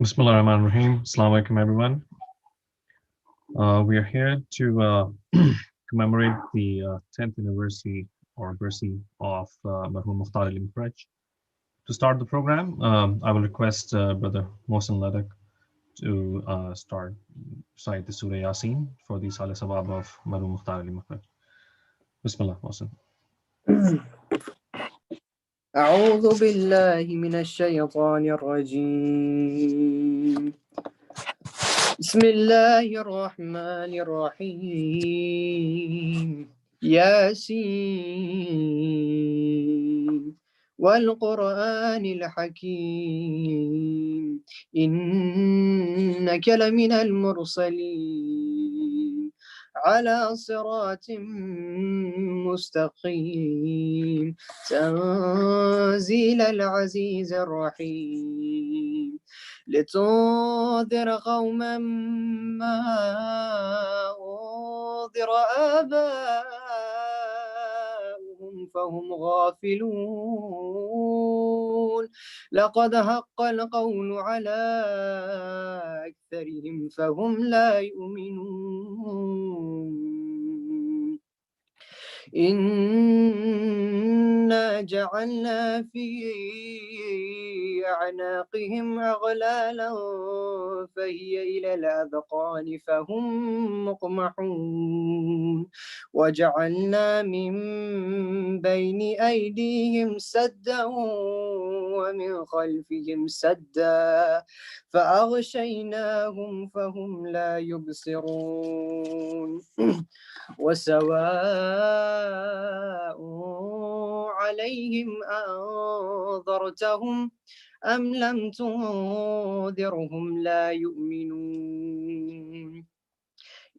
Bismillahirrahmanirrahim. Assalamu alaikum, everyone. We are here to commemorate the 10th anniversary or Barsi of Marhoom Mukhtar Makhraj. To start the program, I will request Brother Mohsen Ladak to start recite the Surah Yasin for the Salih Sawab of Marhoom Mukhtar Makhraj. Bismillah, Mohsen. أعوذ بالله من الشيطان الرجيم بسم الله الرحمن الرحيم ياسين والقرآن الحكيم إنك لمن المرسلين على صراط مستقيم تنزيل العزيز الرحيم لتنذر قوما ما أنذر آباؤهم فهم غافلون لقد حق القول على أكثرهم فهم لا يؤمنون إنا جعلنا في أعناقهم أغلالا فهي إلى الأذقان فهم مقمحون وجعلنا من بين أيديهم سدا ومن خلفهم سدا فأغشيناهم فهم لا يبصرون وسواء عليهم أنذرتهم أم لم تنذرهم لا يؤمنون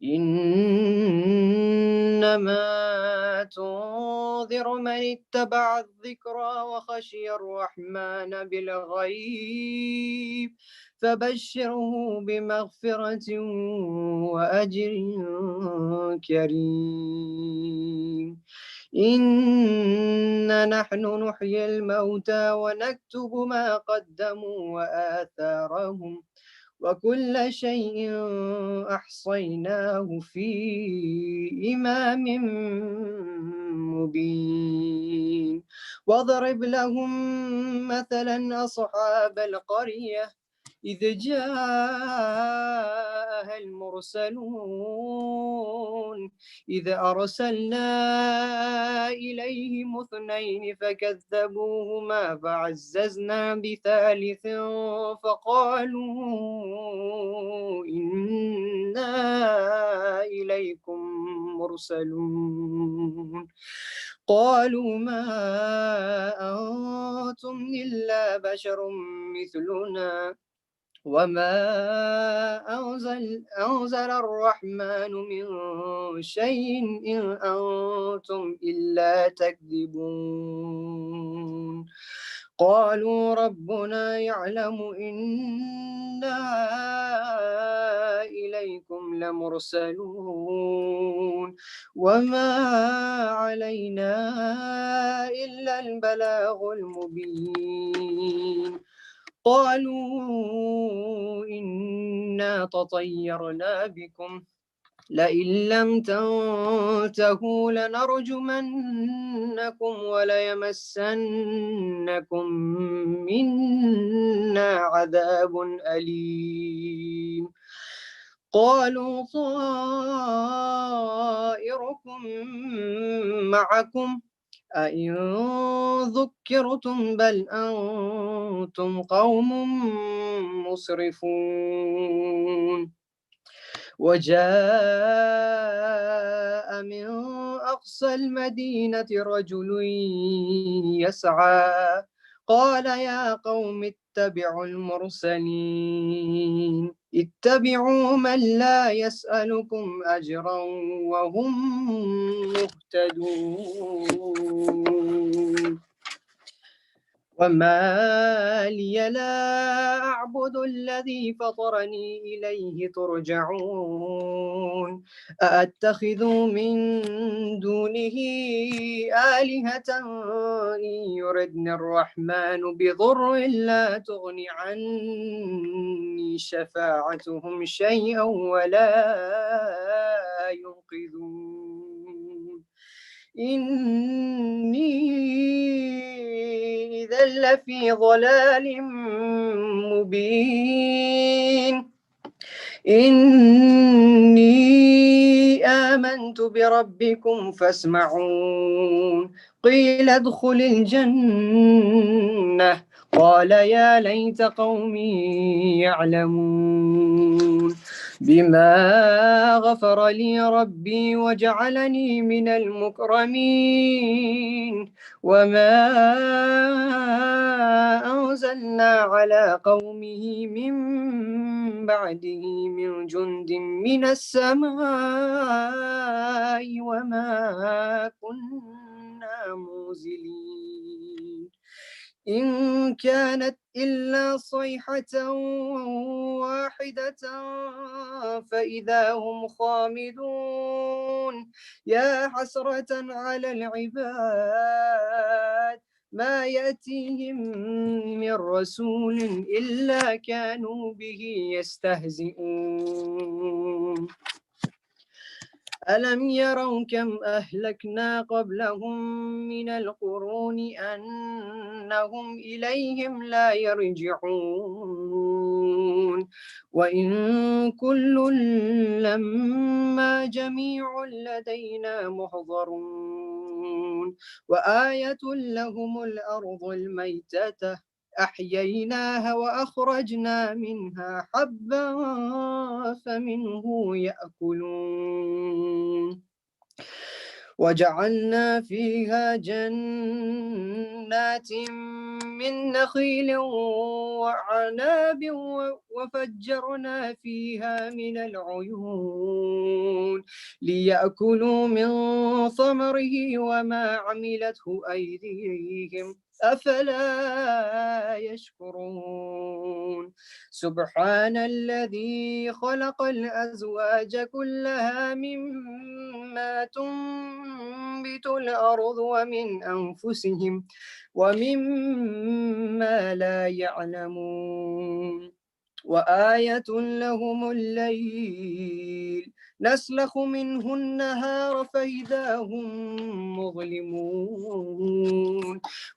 إنما تنذر من اتبع الذكرى وخشي الرحمن بالغيب فبشره بمغفرة وأجر كريم إنا نحن نحيي الموتى ونكتب ما قدموا وآثارهم وكل شيء أحصيناه في إمام مبين واضرب لهم مثلا أصحاب القرية إذ جاءها المرسلون إذ أرسلنا إليهم اثنين فكذبوهما فعززنا بثالث فقالوا إنا إليكم مرسلون قالوا ما أنتم إلا بشر مثلنا وما أنزل الرحمن من شيء إن أنتم إلا تكذبون قالوا ربنا يعلم إنا إليكم لمرسلون وما علينا إلا البلاغ المبين قالوا إنا تطيرنا بكم لئن لم تنتهوا لنرجمنكم وليمسنكم منا عذاب أليم قالوا طائركم معكم أئن ذكرتم بل أنتم قوم مسرفون وجاء من أقصى المدينة رجل يسعى قال يا قوم اتبعوا المرسلين اتبعوا من لا يسألكم أجرا وهم مهتدون وما لي لا أعبد الذي فطرني إليه ترجعون أأتخذ من دونه آلهة إن يردني الرحمن بضر لا تغن عني شفاعتهم شيئا ولا ينقذون إني إذا لفي ضلال مبين إني آمنت بربكم فاسمعون قيل ادخل الجنة قال يا ليت قومي يعلمون بما غفر لي ربي وجعلني من المكرمين وما أنزلنا على قومه من بعده من جند من السماء وما كنا منزلين إن كانت إلا صيحة واحدة فإذا هم خامدون يا حسرة على العباد ما يأتيهم من رسول إلا كانوا به يستهزئون ألم يروا كم أهلكنا قبلهم من القرون أنهم إليهم لا يرجعون وإن كل لما جميع لدينا محضرون وآية لهم الأرض الميتة أحييناها وأخرجنا منها حبا فمنه يأكلون وجعلنا فيها جنات من نخيل وعناب وفجرنا فيها من العيون ليأكلوا من ثمره وما عملته أيديهم أفلا يشكرون سبحان الذي خلق الأزواج كلها مما تنبت الأرض ومن أنفسهم ومما لا يعلمون وآية لهم الليل نسلخ منه النهار فإذا هم مظلمون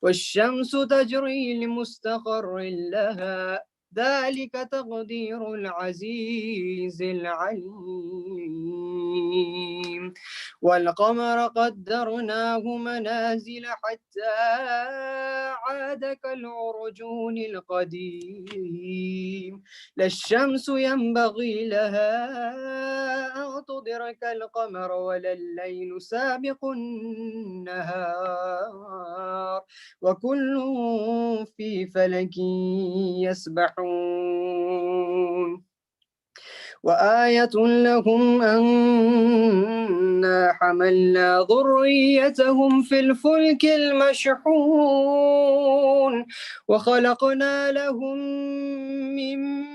والشمس تجري لمستقر لها ذلك تقدير العزيز العليم والقمر قدرناه منازل حتى عاد كالعرجون القديم لا الشمس ينبغي لها أن تدرك القمر ولا الليل سابق النهار وكل في فلك يسبحون وآية لهم أنا حملنا ذريتهم في الفلك المشحون وخلقنا لهم من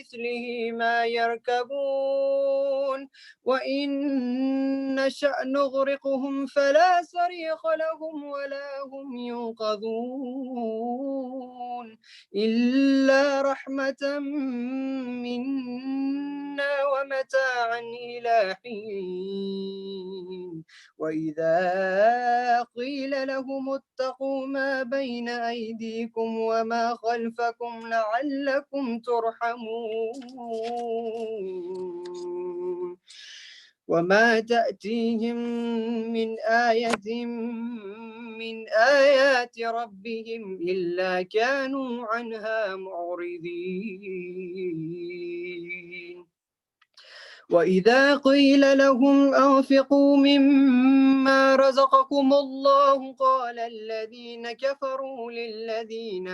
مثله ما يركبون وإن نشأ نغرقهم فلا صريخ لهم ولا هم ينقذون إلا رحمة منا ومتاعا إلى حين وإذا قيل لهم اتقوا ما بين أيديكم وما خلفكم لعلكم ترحمون وما تأتيهم من آية من آيات ربهم إلا كانوا عنها معرضين وإذا قيل لهم أنفقوا مما رزقكم الله قال الذين كفروا للذين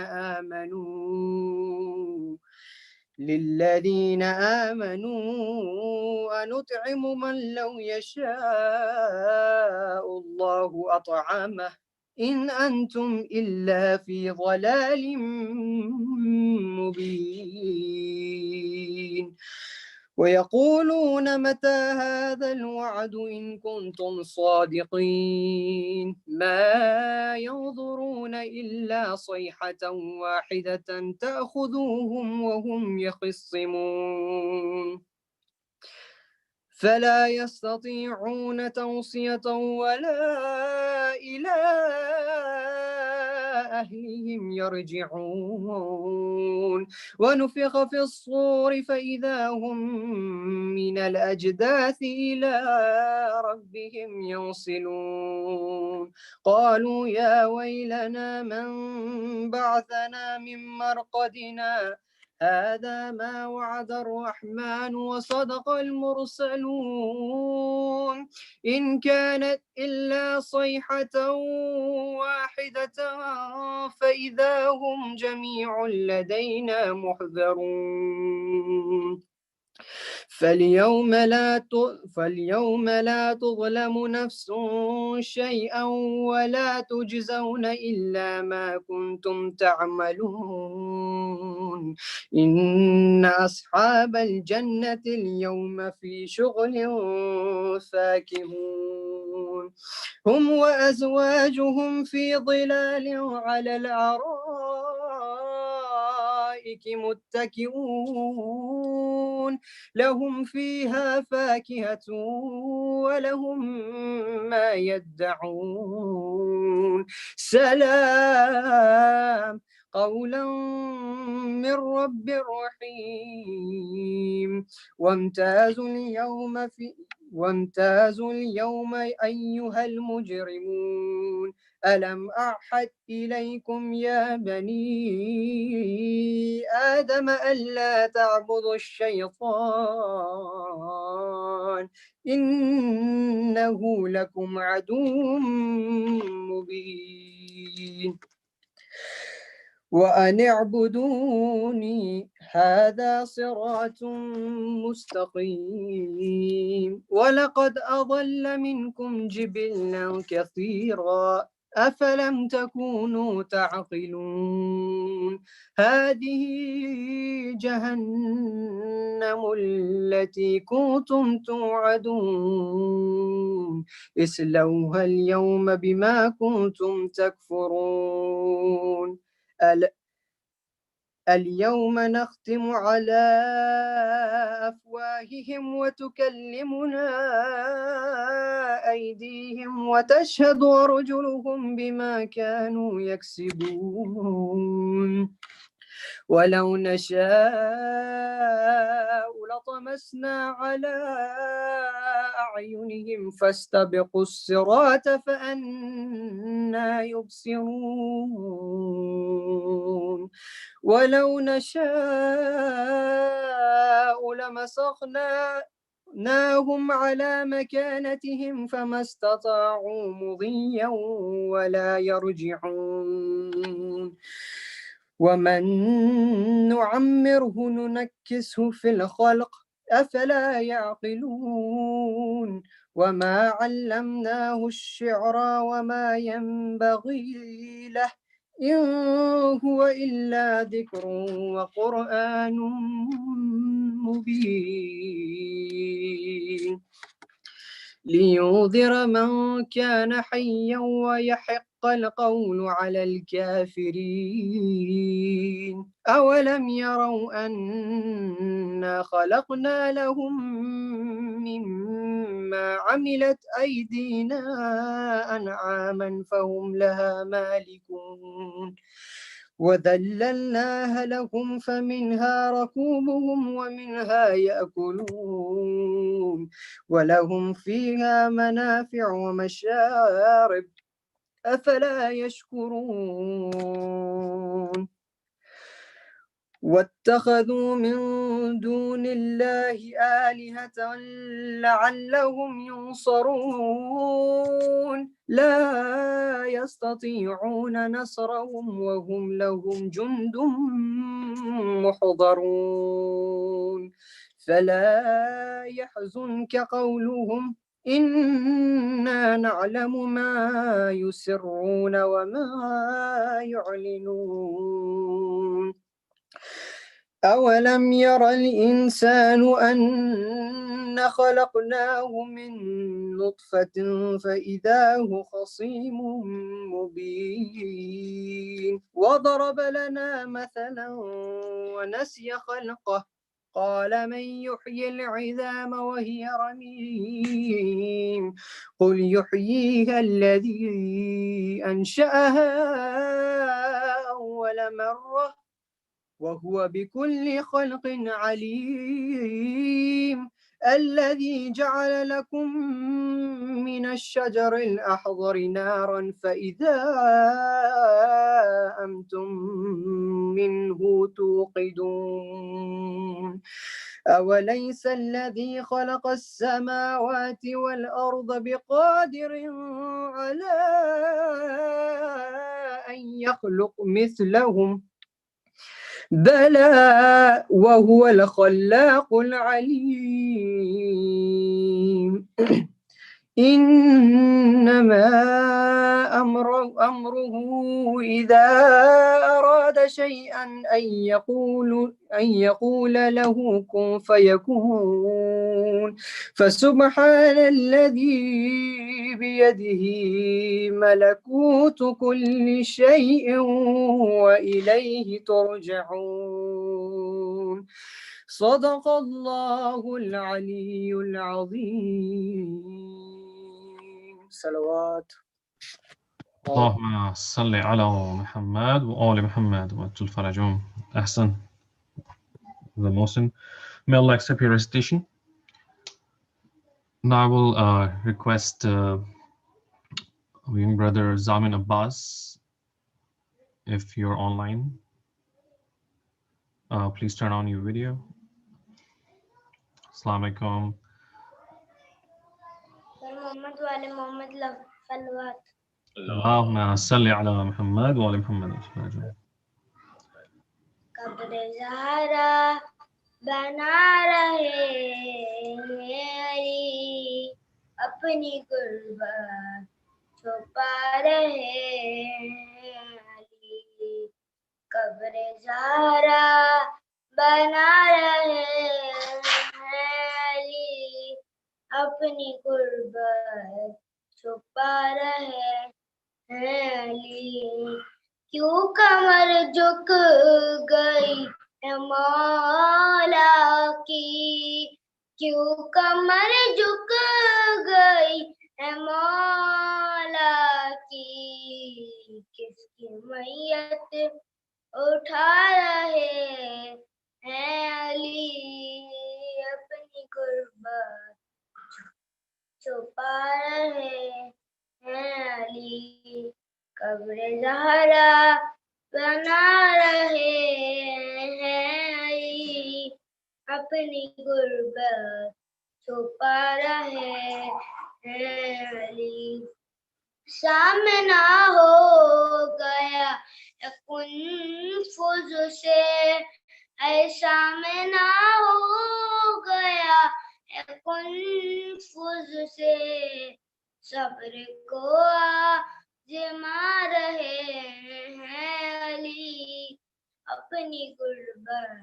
آمنوا أنطعم من لو يشاء الله أطعمه إن أنتم إلا في ضلال مبين ويقولون متى هذا الوعد إن كنتم صادقين ما ينظرون إلا صيحة واحدة تأخذوهم وهم يخصمون فلا يستطيعون توصية ولا إلى أهلهم يرجعون ونفخ في الصور فإذا هم من الأجداث إلى ربهم ينصلون قالوا يا ويلنا من بعثنا من مرقدنا هذا ما وعد الرحمن وصدق المرسلون إن كانت إلا صيحة واحدة فإذا هم جميع لدينا محضرون فاليوم لا تظلم نفس شيئا ولا تجزون إلا ما كنتم تعملون إن أصحاب الجنة اليوم في شغل فاكهون هم وأزواجهم في ظلال على الأرائك متكئون لهم فيها فاكهة ولهم ما يدعون سلام قولا من رب رحيم وامتازوا اليوم أيها المجرمون ألم أعهد إليكم يا بني آدم ألا تعبدوا الشيطان إنه لكم عدو مبين وأن اعبدوني هذا صراط مستقيم ولقد أضل منكم جبلا كثيرا أفلم تكونوا تعقلون هذه جهنم التي كنتم توعدون اصلوها اليوم بما كنتم تكفرون اليوم نختم على أفواههم وتكلمنا أيديهم وتشهد أرجلهم بما كانوا يكسبون ولو نشاء لطمسنا على أعينهم فاستبقوا الصراط فأنى يبصرون ولو نشاء لمسخناهم على مكانتهم فما استطاعوا مضيا ولا يرجعون ومن نعمره ننكسه في الخلق أفلا يعقلون وما علمناه الشعر وما ينبغي له إن هو إلا ذكر وقرآن مبين لينذر من كان حيا ويحق القول على الكافرين أولم يروا أنا خلقنا لهم مما عملت أيدينا أنعاما فهم لها مالكون وذللناها لهم فمنها ركوبهم ومنها يأكلون ولهم فيها منافع ومشارب أفلا يشكرون واتخذوا من دون الله آلهة لعلهم ينصرون لا يستطيعون نصرهم وهم لهم جند محضرون فلا يحزنك قولهم إنا نعلم ما يسرون وما يعلنون أولم ير الإنسان أن خلقناه من نطفة فإذا هو خصيم مبين وضرب لنا مثلا ونسي خلقه قال من يحيي العظام وهي رميم قل يحييها الذي أنشأها أول مرة وهو بكل خلق عليم الذي جعل لكم من الشجر الأخضر نارا فإذا أنتم منه توقدون أوليس الذي خلق السماوات والأرض بقادر على أن يخلق مثلهم بلى وهو الخلاق العليم إنما أمره إذا أراد شيئا أن يقول له كن فيكون فسبحان الذي بيده ملكوت كل شيء وإليه ترجعون صدق الله العلي العظيم صلوات اللهم صل على محمد وآل محمد وأجل فرجهم. Ahsan, the Mohsin. May Allah accept your recitation. Now I will request young brother Zamin Abbas, if you're online, please turn on your video. Assalamu alaikum. محمد وعلى محمد صلوات. اللهم صل على محمد وآل محمد. قبر زہرا بنا رہے علی اپنی غربت چھپا رہے علی قبر زہرا بنا رہے علی اپنی غربت چھپا رہے علی کیوں کمر جھک گئی ہے مولا کی کیوں کمر جھک گئی ہے مولا کی کس کی میت اٹھا رہے ہیں علی اپنی غربت چھپا رہے ہیں علی قبر زہرا بنا رہے ہیں علی اپنی غربت چھپا رہے ہیں علی سامنا ہو گیا کن فض سے اے سامنا ہو گیا کن فض سے صبر کو آزما رہے ہیں علی اپنی غربت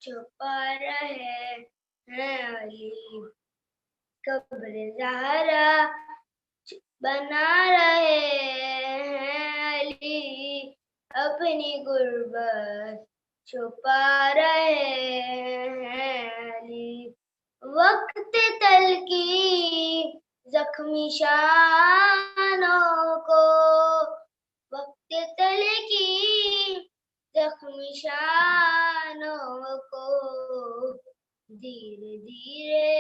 چھپا رہے ہیں علی قبر زہرا بنا رہے ہیں علی اپنی غربت چھپا رہے ہیں علی وقت تلخی زخمی شانوں کو وقت تلخی زخمی شانوں کو دھیرے دھیرے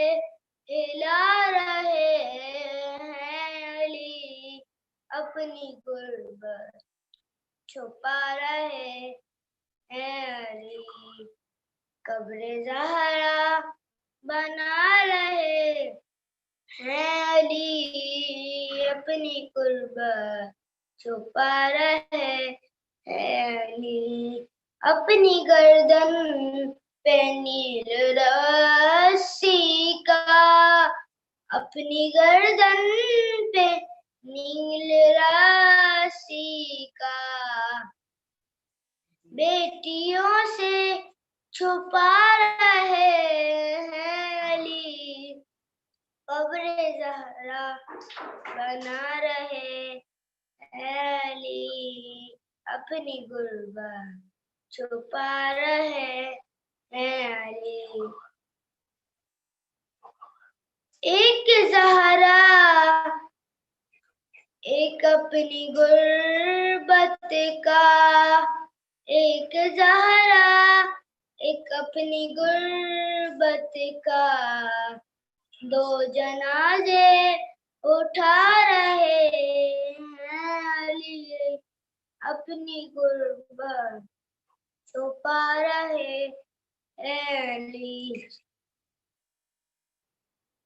ہلا رہے ہیں علی اپنی غربت چھپا رہے ہیں علی قبر زہرا بنا رہے ہیں علی اپنی غربت چھپا رہے ہیں علی اپنی گردن پہ نیل رسی کا اپنی گردن پہ نیل راسی کا بیٹیوں سے چھپا رہے ہیں علی قبر زہرا بنا رہے ہیں علی اپنی غربت چھپا رہے ہیں علی ایک زہرا ایک اپنی غربت کا ایک زہرا ایک اپنی غربت کا دو جنازے اٹھا رہے ہیں علی اپنی غربت چھپا رہے ہیں علی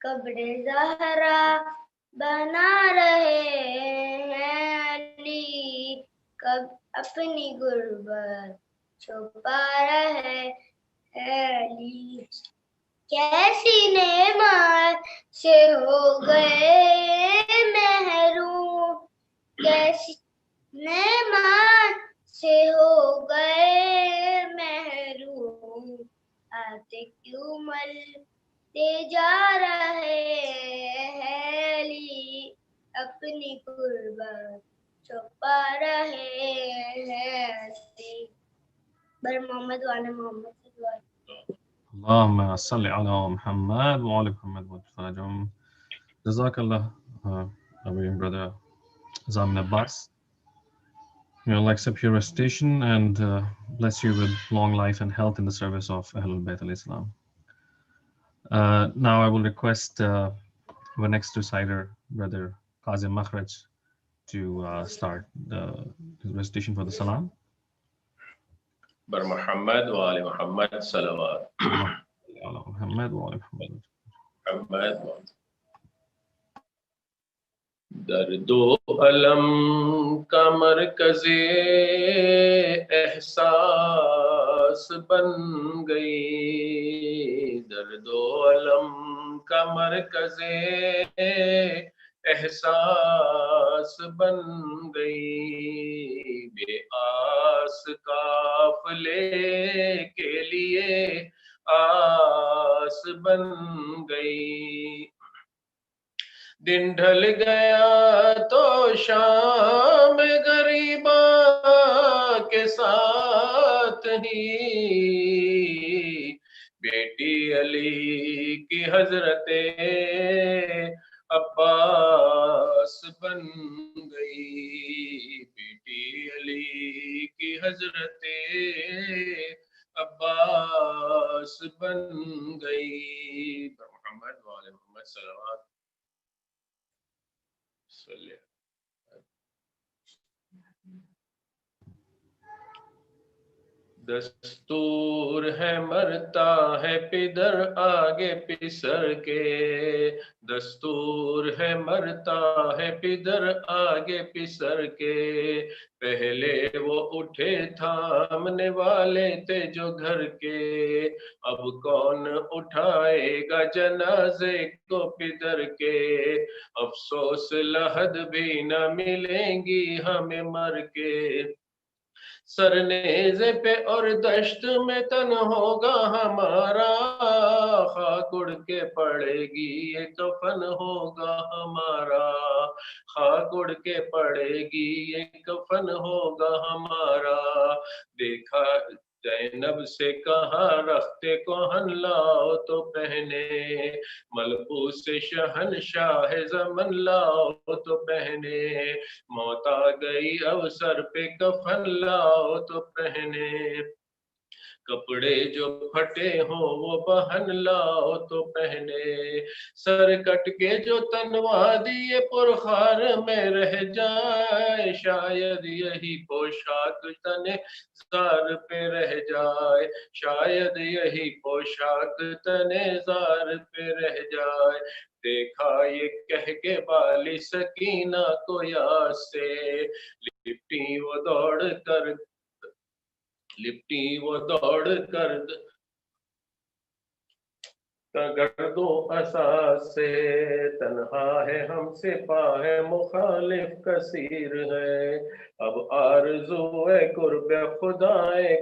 قبر زہرا بنا رہے ہیں علی اپنی غربت چھپا رہے ہیں علی کیسی نعمت سے ہو گئے محروم کیسی نعمت سے ہو گئے محروم آتے کیوں ملتے جا رہے ہیں علی اپنی غربت چھپا رہے ہیں علی بر محمد والے محمد سے دعا اللهم صل على محمد وعلى محمد وسلم. Jazakallah, our brother Zamin Abbas. May Allah accept your recitation and bless you with long life and health in the service of Ahlul Bayt al-Islam. Now I will request our next reciter, Brother Kazim Makhraj, to start the recitation for the Salam. بر محمد وآل محمد صلوات محمد وآل محمد. محمد درد و علم کا مرکز احساس بن گئی درد و علم کا مرکز احساس بن گئی بے آس قافلے کے لیے آس بن گئی دن ڈھل گیا تو شام غریباں کے ساتھ ہی بیٹی علی کی حضرت عباس بن گئی بیٹی علی کی حضرت عباس بن گئی محمد وعلی محمد صلوات دستور ہے مرتا ہے پدر آگے پسر کے دستور ہے مرتا ہے پدر آگے پسر کے پہلے وہ اٹھے تھامنے والے تھے جو گھر کے اب کون اٹھائے گا جنازے کو پدر کے افسوس لحد بھی نہ ملیں گی ہمیں مر کے سرنیزے پہ اور دشت میں تن ہوگا ہمارا خاک اڑ کے پڑے گی یہ کفن ہوگا ہمارا خاک اڑ کے پڑے گی یہ کفن ہوگا ہمارا دیکھا زینب سے کہا رختے کوہن لاؤ تو پہنے ملبوس شہنشاہ زمن لاؤ تو پہنے موت آ گئی اب سر پہ کفن لاؤ تو پہنے کپڑے جو پھٹے ہوں وہ بہن لاؤ تو پہنے سر کٹ کے جو تنوا دیے پرخار میں رہ جائے شاید یہی پوشاک تنے زار پہ رہ جائے شاید یہی پوشاک تنے زار پہ رہ جائے دیکھا یہ کہہ کے بالی سکینہ کو یاد سے لپٹی وہ دوڑ کر گرد و اساس سے تنہا ہے ہم سپاہ مخالف کثیر ہے، اب آرزو قرب خدا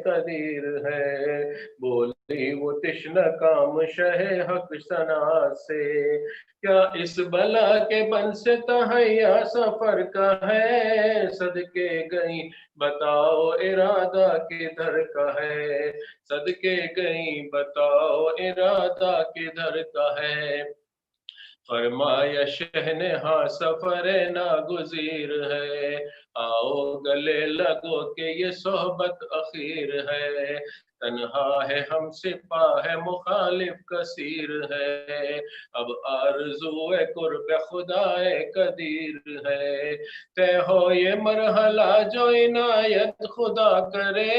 قدیر ہے، بولی وہ تشنہ کام شہ حق ثنا سے، کیا اس بلا کے بن سے تہیا سفر کا ہے، صدقے گئی بتاؤ ارادہ کدھر کا ہے، صدقے گئی بتاؤ ارادہ کدھر کا ہے، فرمایا شہنہا سفر ناگزیر ہے، آؤ گلے لگو کہ یہ صحبت اخیر ہے، تنہا ہے ہم سپاہ مخالف کثیر ہے، اب آرزو قرب خدا قدیر ہے، طے ہو یہ مرحلہ جو عنایت خدا کرے،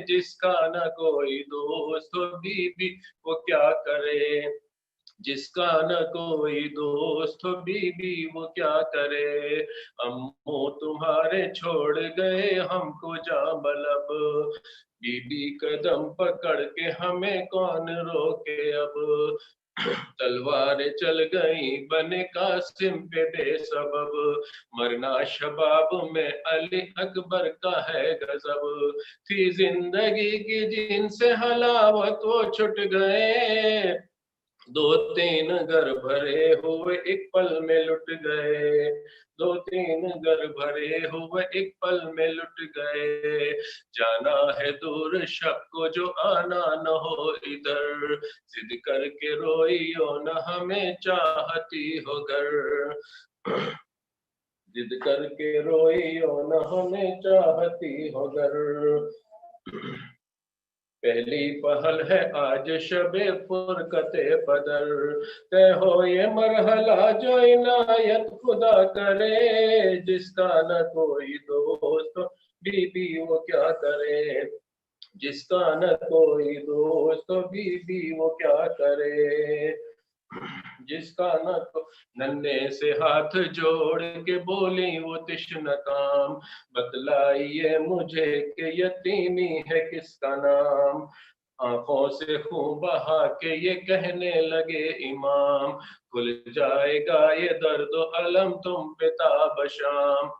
جس کا نہ کوئی دوست و بیوی وہ کیا کرے، جس کا نہ کوئی دوست بیوی وہ کیا کرے، امو تمہارے چھوڑ گئے ہم کو جام لب، بی بی قدم پکڑ کے ہمیں کون روکے اب، تلواریں چل گئیں بنے قاسم پہ بے سبب، مرنا شباب میں علی اکبر کا ہے غضب، تھی زندگی کی جن سے حلاوت وہ چھٹ گئے، دو تین گھر بھرے ہوئے ایک پل میں لٹ گئے، دو تین گھر بھرے ہوئے ایک پل میں لٹ گئے، جانا ہے دور شب کو جو آنا نہ ہو ادھر، ضد کر کے روئیو نہ ہمیں چاہتی ہو گر، ضد کر کے روئیو نہ ہمیں چاہتی ہو گر، پہلی پہل ہے آج شب فرقت پدر، طے ہو یہ مرحلہ جو عنایت خدا کرے، جس کا نہ کوئی دوست بی بی وہ کیا کرے، جس کا نہ کوئی دوست بی بی وہ کیا کرے، جس کا نہ ننھے سے ہاتھ جوڑ کے بولی وہ تشنہ کام، بتلائیے مجھے کہ یتیمی ہے کس کا نام، آنکھوں سے خون بہا کے یہ کہنے لگے امام، کھل جائے گا یہ درد و علم تم پہ تاب شام،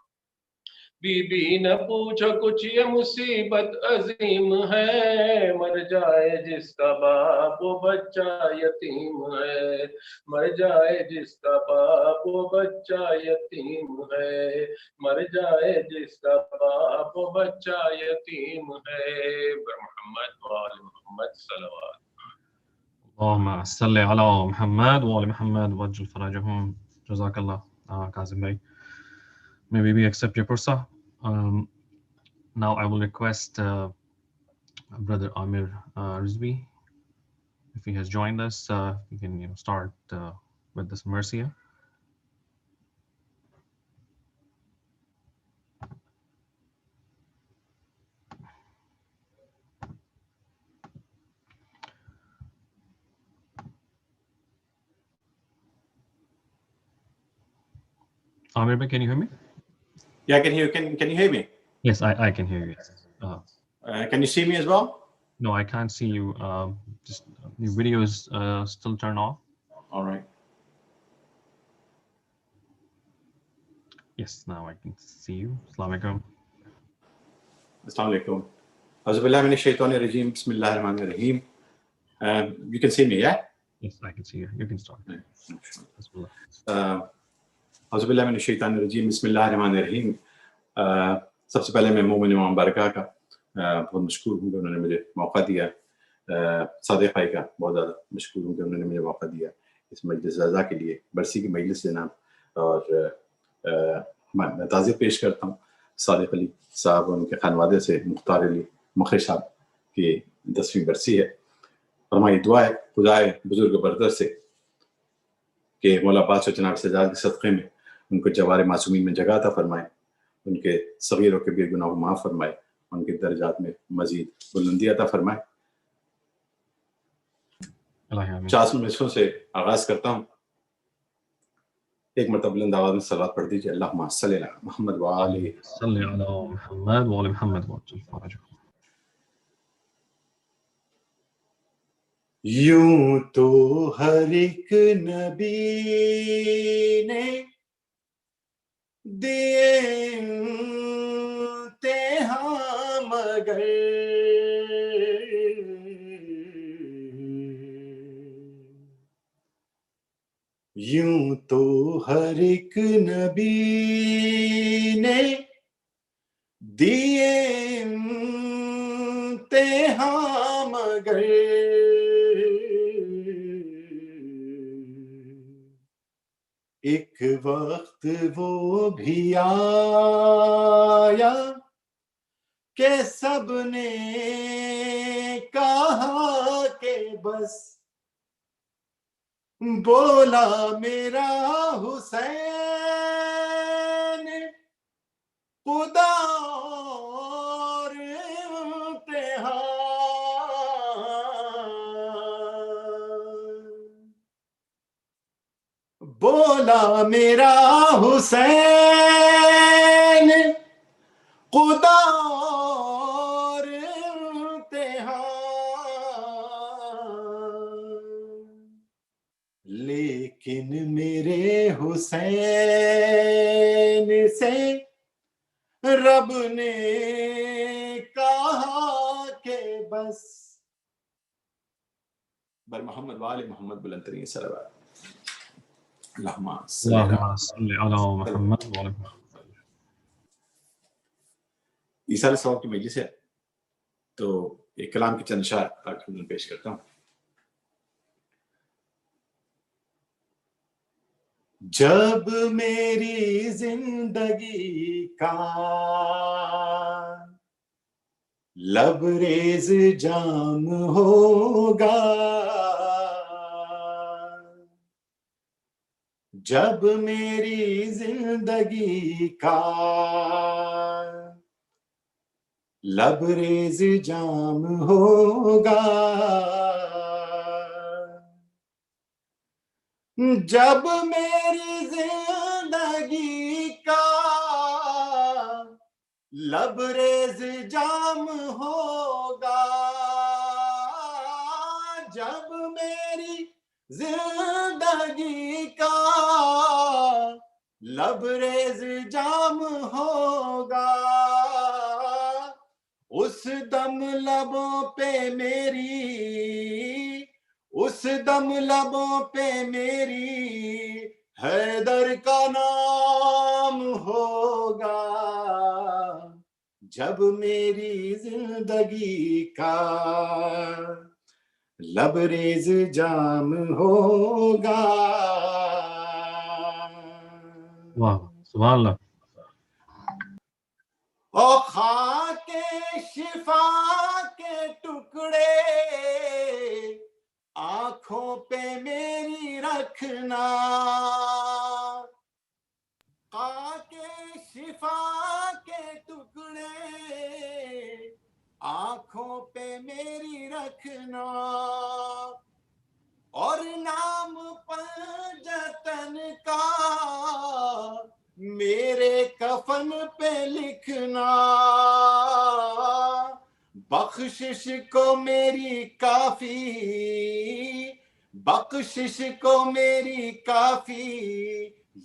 بی بی نہ پوچھو کچھ یہ مصیبت عظیم ہے، مر جائے جس کا باپ وہ بچہ یتیم ہے، مر جائے جس کا باپ وہ بچہ یتیم ہے، مر جائے جس کا باپ وہ بچہ یتیم ہے، محمد وآل محمد صلوات۔ اللهم صل على محمد وآل محمد وعجل فرجهم. جزاك الله, Kazim Bhai. May we accept your pursa. Now I will request Brother Amir Rizvi, if he has joined us, we can start with this Marsiya. Amir Bhai, can you hear me? Yeah, I can hear you. Can you hear me? Yes, I can hear you. Can you see me as well? No, I can't see you. Just your video is still turned off. All right. Yes, now I can see you. Assalamu alaikum. Assalamu alaikum. A'udhu billahi minash shaitanir rajim. Bismillahir rahmanir rahim. You can see me, yeah? Yes, I can see you. You can start. a'udhu billahi minash shaitanir rajim. Bismillahir rahmanir rahim. سب سے پہلے میں مومن امام برکہ کا بہت مشکور ہوں کہ انہوں نے مجھے موقع دیا، صادق بھائی کا بہت زیادہ مشکور ہوں کہ انہوں نے مجھے موقع دیا اس مجلس رضا کے لیے، برسی کی مجلس جناب، اور میں تعزیت پیش کرتا ہوں صادق علی صاحب اور ان کے خانوادے سے، مختار علی مخرج صاحب کی 10ویں برسی ہے، اور ہماری دعا ہے خدائے بزرگ برتر سے کہ مولا بادشاہ جناب سجاد کے صدقے میں ان کو جوار معصومین میں جگہ عطا فرمائے، ان کے صغیر و کبیر گناہ کو معاف فرمائے، ان کے درجات میں مزید بلندی عطا فرمائے۔ 400 مصرعوں سے آغاز کرتا ہوں، ایک مرتبہ بلند آواز میں صلوات پڑھ دیجیے، اللہم صلی علی محمد وآل صلی علی محمد وآل محمد وعجل فرجهم. यूं तो हर एक नबी ने दिए इम्तिहान, मगर यूं तो हर एक नबी ने दिए इम्तिहान, मगर एक वक्त वो भी आया कि सबने कहा कि बस, बोला मेरा हुसैन खुदा और इम्तिहान, बोला मेरा हुसैन खुदा और इम्तिहान, लेकिन मेरे हुसैन से रब ने कहा कि बस, बर मोहम्मद वाले मोहम्मद बुलंद तरीन सलवात। अल्लाहुम्मा اللهم صل على محمد وعلى محمد. ईसाल सवाब की मजलिस है तो एक कलाम की चंद अशआर आपको पेश करता हूँ। जब मेरी जिंदगी का लबरेज जाम होगा, जब मेरी जिंदगी का लबरेज जाम होगा, जब मेरी जिंदगी का लबरेज जाम होगा, जब मेरी जिंदगी का लबरेज जाम होगा, उस दम लबों पे मेरी, उस दम लबों पे मेरी हैदर का नाम होगा, जब मेरी जिंदगी का लबरेज जाम होगा। वाह सुभान अल्लाह। ओ खाके शिफा के टुकड़े आंखों पे मेरी रखना, खाके शिफा के टुकड़े आंखों पे मेरी रखना, और नाम पंजतन का मेरे कफन पे लिखना, बख्शिश को मेरी काफी, बख्शिश को मेरी काफी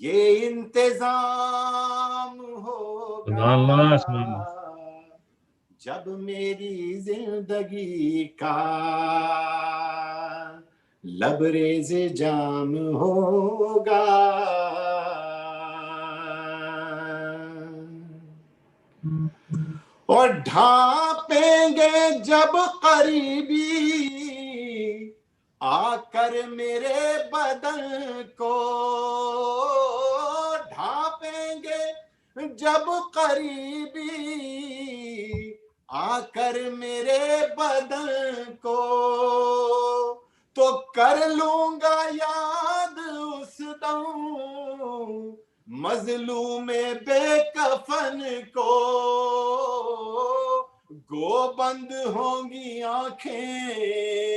ये इंतजाम होगा, जब मेरी जिंदगी का लबरेज जाम होगा। और ढांपेंगे जब करीबी आकर मेरे बदन को, ढांपेंगे जब करीबी आकर मेरे बदन को, तो कर लूंगा याद उस दम मजलूम बेकफन को, गो बंद होंगी आंखें,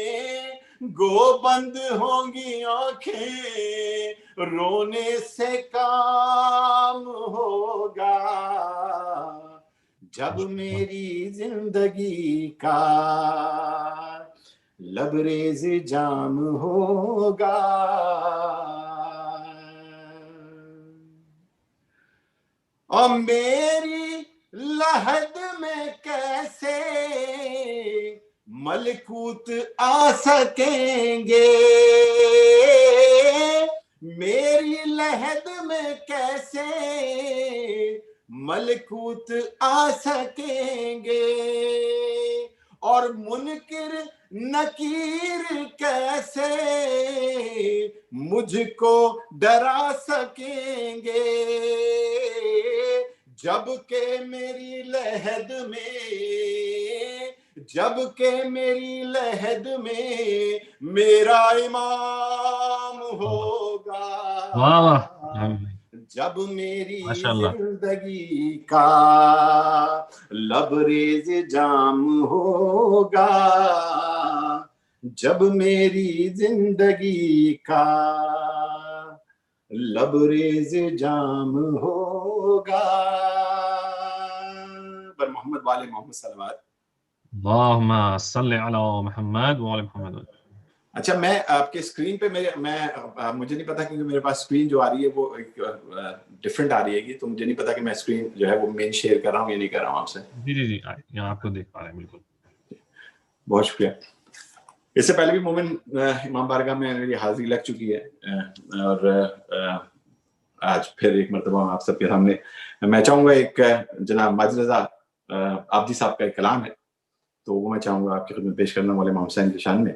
गो बंद होंगी आंखें, रोने से काम होगा, जब मेरी जिंदगी का لبریز جام ہوگا. اور میری لحد میں کیسے ملکوت آ سکیں گے, میری لحد میں کیسے ملکوت آ سکیں گے, اور منکر نکیر کیسے مجھ کو ڈرا سکیں گے, جب کہ میری لحد میں میرا امام ہوگا, واہ واہ, جب میری ماشاء اللہ. زندگی کا لبریز جام ہوگا, جب میری زندگی کا لبریز جام ہوگا. پر محمد والے محمد صلوات. اللہم صلی علی محمد وعلی محمد. اچھا, میں آپ کے اسکرین پہ مجھے نہیں پتا کیونکہ میرے پاس اسکرین جو آ رہی ہے وہ ڈفرینٹ آ رہی ہے, تو مجھے نہیں پتا کہ میں اسکرین جو ہے وہ مین شیئر کر رہا ہوں یا نہیں کر رہا ہوں آپ سے. جی یہاں آپ کو دیکھ پا رہے ہیں. بالکل, بہت شکریہ. اس سے پہلے بھی مومن امام بارگاہ میں میری حاضری لگ چکی ہے, اور آج پھر ایک مرتبہ آپ سب کے سامنے میں چاہوں گا ایک جناب ماجد رضا عابدی صاحب کا ایک کلام ہے, تو وہ میں چاہوں گا آپ کی خدمت پیش کرنا مولا امام حسین کی شان میں.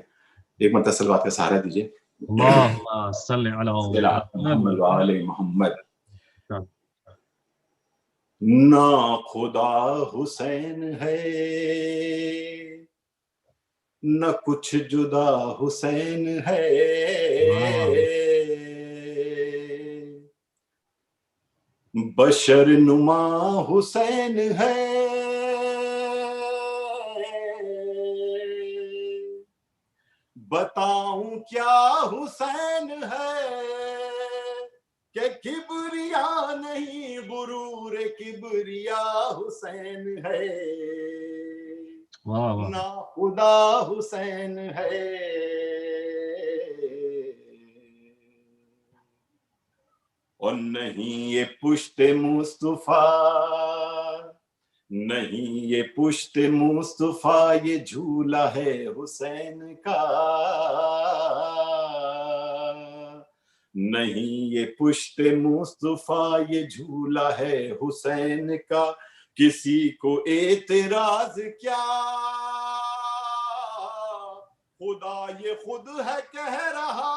ایک مرتبہ صلوات کا سہارا دیجیے. اللہم صلی علی محمد وعلی محمد. محمد. نہ خدا حسین ہے نہ کچھ جدا حسین ہے, بشر نما حسین ہے, بتاؤں کیا حسین ہے کہ کبریا نہیں غرور کبریا حسین ہے, نہ خدا حسین ہے اور نہیں یہ پشت مصطفیٰ, نہیں یہ پشت مصطفیٰ, یہ جھولا ہے حسین کا, نہیں یہ پشت مصطفیٰ, یہ جھولا ہے حسین کا. کسی کو اعتراض کیا, خدا یہ خود ہے کہہ رہا,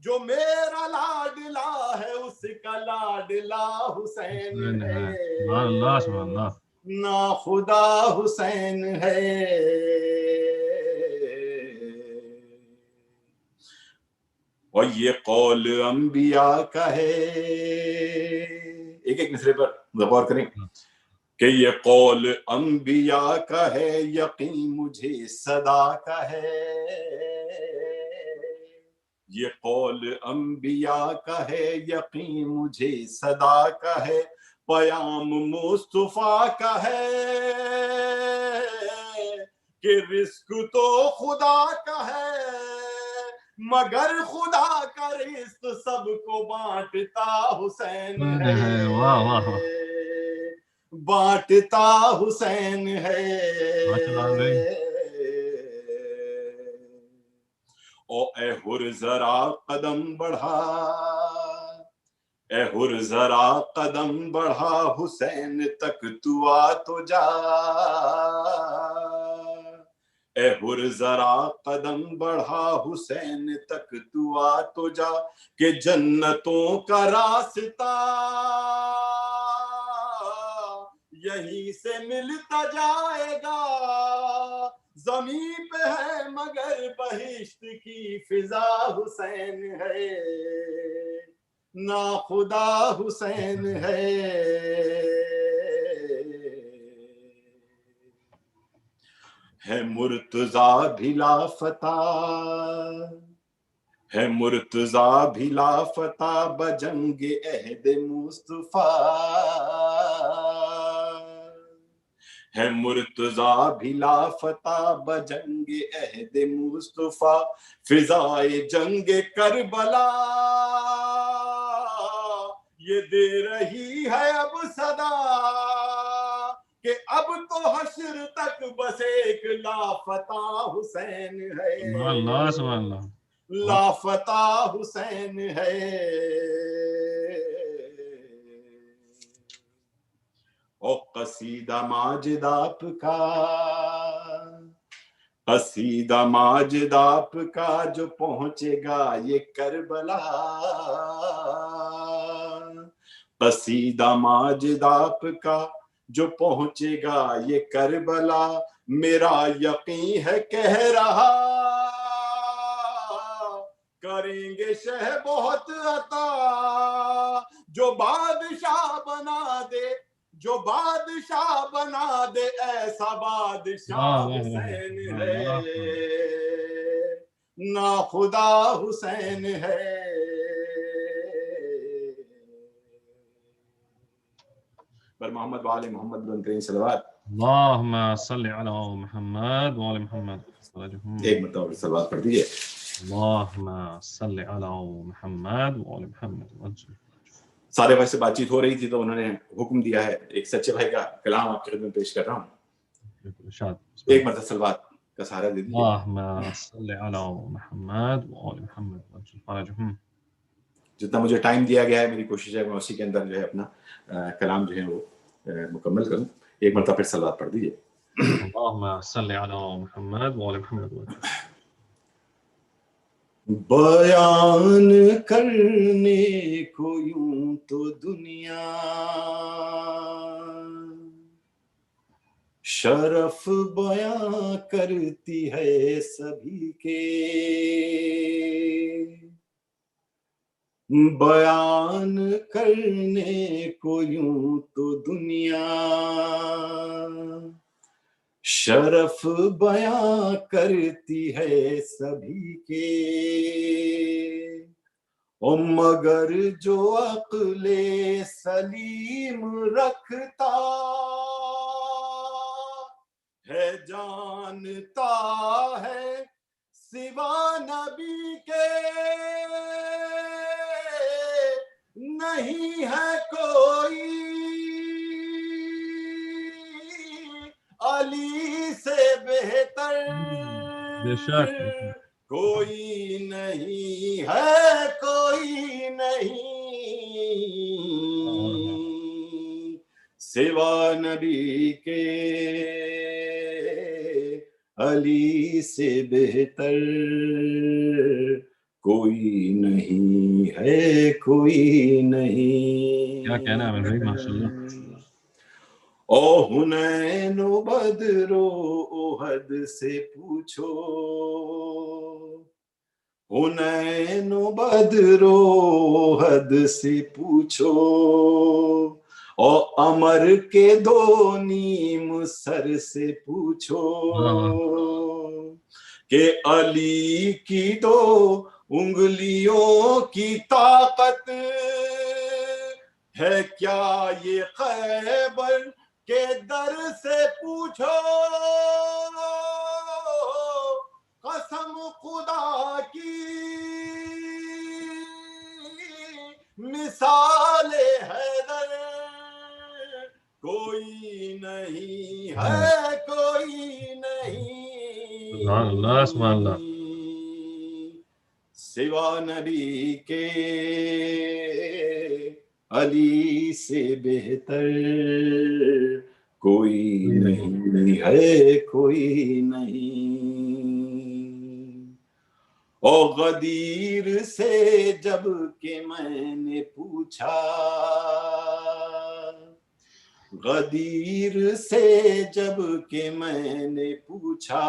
جو میرا لاڈلا ہے اس کا لاڈلا حسین ہے, نہ خدا حسین ہے. اور یہ قول انبیاء کا ہے, ایک مصرے پر غور کریں کہ یہ قول انبیاء کا ہے, یقین مجھے صدا کا ہے, یہ قول انبیاء کا ہے, یقین مجھے صدا کا ہے, پیام مصطفیٰ کا ہے کہ رزق تو خدا کا ہے, مگر خدا کا رزق سب کو بانٹتا حسین ہے, بانٹتا حسین ہے. او اے حر ذرا قدم بڑھا, اے حر ذرا قدم بڑھا, حسین تک تو آ تو جا, اے حر ذرا قدم بڑھا, حسین تک تو آ تو جا, کہ جنتوں کا راستہ یہیں سے ملتا جائے گا, زمین پہ ہے مگر بہشت کی فضا حسین ہے, نہ خدا حسین ہے. ہے مرتضیٰ بھی لافتہ, ہے مرتضیٰ بھی لافتہ, بجنگ عہد مصطفیٰ, ہے مرتضیٰ بھی لافتہ بجنگ عہد مصطفیٰ، فضائے جنگ کربلا یہ دے رہی ہے اب صدا کہ اب تو حشر تک بس ایک لافتہ حسین ہے، اللہ سبحان اللہ، لافتہ حسین ہے۔ او قصیدہ ماجد آپ کا، قصیدہ ماجد آپ کا جو پہنچے گا یہ کربلا، قصیدہ ماجد آپ کا جو پہنچے گا یہ کربلا، میرا یقین ہے کہہ رہا کریں گے شہ بہت عطا، جو بادشاہ بنا دے، جو بادشاہ بنا دے ایسا بادشاہ حسین ہے، نا خدا حسین ہے۔ پر محمد وآل محمد بلند کریں صلوات۔ اللہم صلی علی محمد وآل محمد۔ ایک مرتبہ صلوات پڑھ دیجیے۔ اللہم صلی علی محمد وآل محمد۔ سارے بھائی سے بات چیت ہو رہی تھی تو انہوں نے حکم دیا ہے، ایک سچے بھائی کا کلام آپ کی خدمت پیش کر رہا ہوں، ایک مرتبہ صلوات کا سہارا دے دیجیے۔ اللہم صلی علی محمد وآل محمد۔ جتنا مجھے ٹائم دیا گیا ہے میری کوشش ہے میں اسی کے اندر جو ہے اپنا کلام جو ہے وہ مکمل کروں۔ ایک مرتبہ پھر صلوات پڑھ دیجیے۔ اللہم صلی علی محمد وآل محمد۔ بیان کرنے کو یوں تو دنیا شرف بیاں کرتی ہے سبھی کے، بیان کرنے کو یوں تو دنیا شرف بیاں کرتی ہے سبھی کے، او مگر جو عقل سلیم رکھتا ہے جانتا ہے سوا نبی کے نہیں ہے کوئی علی سے بہتر، بے شک کوئی نہیں ہے، کوئی نہیں سوا نبی کے، علی سے بہتر کوئی نہیں ہے، کوئی نہیں۔ کیا کہنا ہے بھائی، ماشاء اللہ۔ او حنین و بدر و احد سے پوچھو، حنین و بدر و احد سے پوچھو، او عمر کے دو نیم سر سے پوچھو کہ علی کی دو انگلیوں کی طاقت ہے کیا یہ خیبر کے در سے پوچھو، قسم خدا کی مثال حیدر کوئی نہیں ہے، کوئی سبحان اللہ، سبحان اللہ۔ نہیں سوا نبی کے، علی سے بہتر کوئی نہیں ہے، کوئی نہیں۔ او غدیر سے جب کہ میں نے پوچھا، غدیر سے جب کہ میں نے پوچھا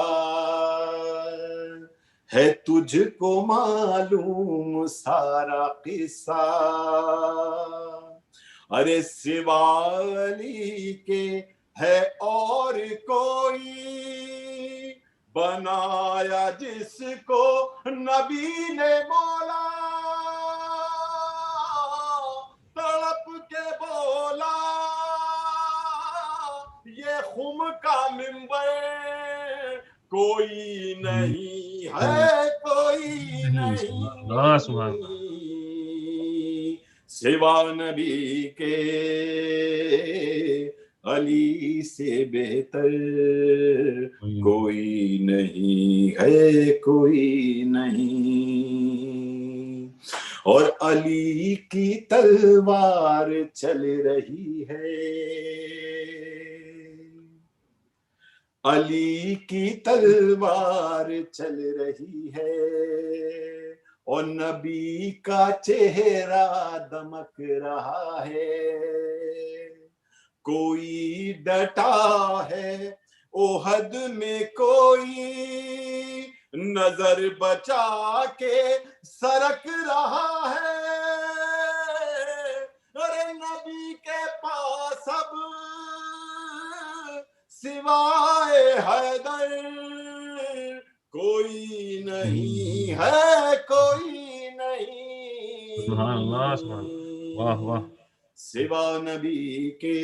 ہے تجھ کو معلوم سارا قصہ، ارے سوا علی کے ہے اور کوئی بنایا جس کو نبی نے بولا، تڑپ کے بولا یہ خم کا منبر کوئی نہیں ہے کوئی اللہ سبحان اللہ نہیں سوا نبی کے علی سے بہتر کوئی نہیں ہے کوئی نہیں اور علی کی تلوار چل رہی ہے علی کی تلوار چل رہی ہے اور نبی کا چہرہ دمک رہا ہے کوئی ڈٹا ہے احد میں کوئی نظر بچا کے سرک رہا ہے ارے نبی کے پاس اب سوائے حیدر کوئی نہیں ہے کوئی نہیں سبحان اللہ سبحان اللہ واہ واہ سوا نبی کے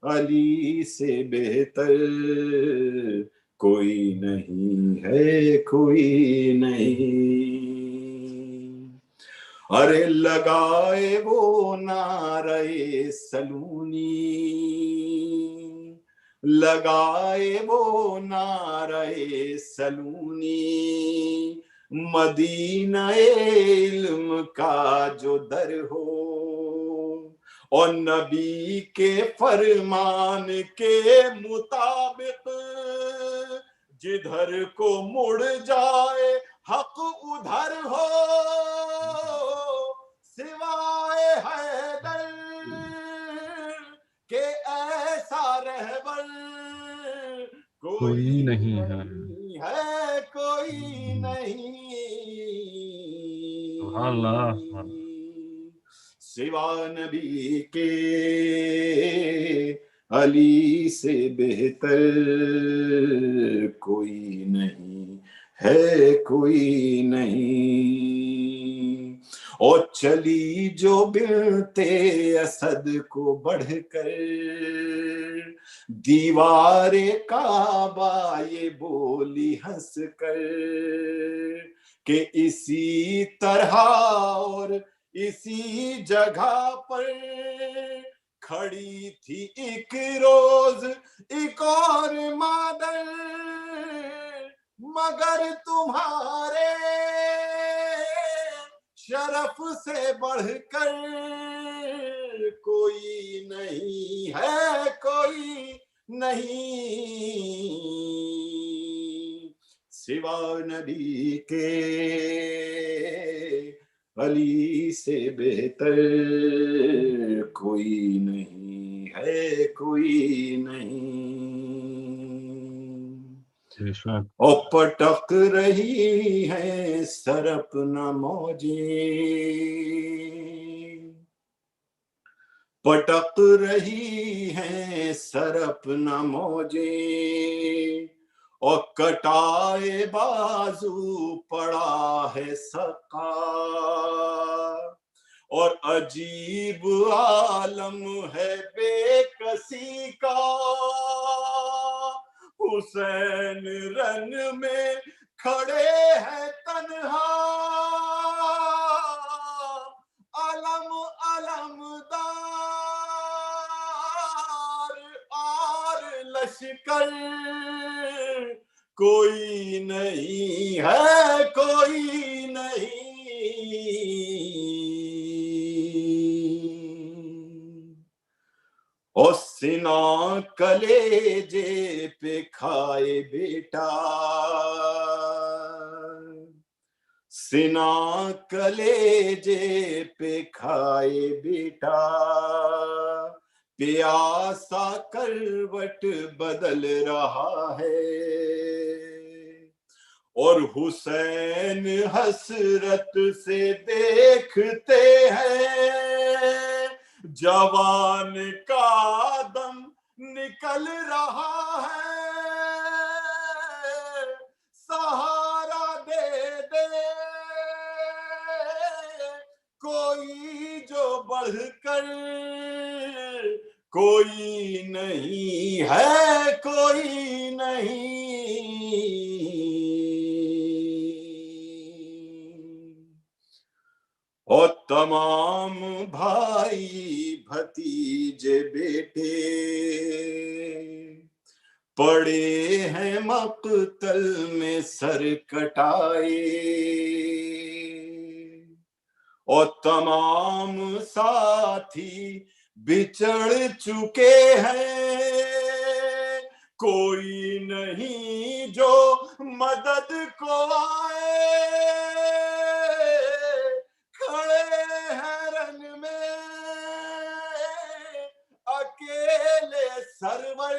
علی سے بہتر کوئی نہیں ہے کوئی نہیں ارے لگائے وہ نعرے سلونی لگائے وہ نعرے سلونی مدینہ علم کا جو در ہو اور نبی کے فرمان کے مطابق جدھر کو مڑ جائے حق ادھر ہو سوائے حیدر کہ ایسا رہبر کوئی نہیں ہے کوئی نہیں سبحان اللہ سبحان اللہ سوا نبی کے علی سے بہتر کوئی نہیں ہے کوئی نہیں اور چلی جو بنتے اسد کو بڑھ کر دیوار کعبہ یہ بولی ہنس کر کہ اسی طرح اور اسی جگہ پر کھڑی تھی ایک روز ایک اور مادر مگر تمہارے شرف سے بڑھ کر کوئی نہیں ہے کوئی نہیں سوا نبی کے علی سے بہتر کوئی نہیں ہے کوئی نہیں اور پٹک رہی ہیں سر اپنا موجیں پٹک رہی ہیں سر اپنا موجیں اور کٹائے بازو پڑا ہے سقا اور عجیب عالم ہے بے کسی کا حسین رن میں کھڑے ہیں تنہا علم علمدار اور لشکر کوئی نہیں ہے کوئی نہیں اور سنا کلیجے پہ کھائے بیٹا سنا کلیجے پہ کھائے بیٹا پیاسا کروٹ بدل رہا ہے اور حسین حسرت سے دیکھتے ہیں جوان کا دم نکل رہا ہے سہارا دے دے کوئی جو بڑھ کر کوئی نہیں ہے کوئی نہیں، اور تمام بھائی بھتیجے بیٹے پڑے ہیں مقتل میں سر کٹائے، اور تمام ساتھی بچھڑ چکے ہیں، کوئی نہیں جو مدد کو آئے، کھڑے ہیں رن میں اکیلے سرور،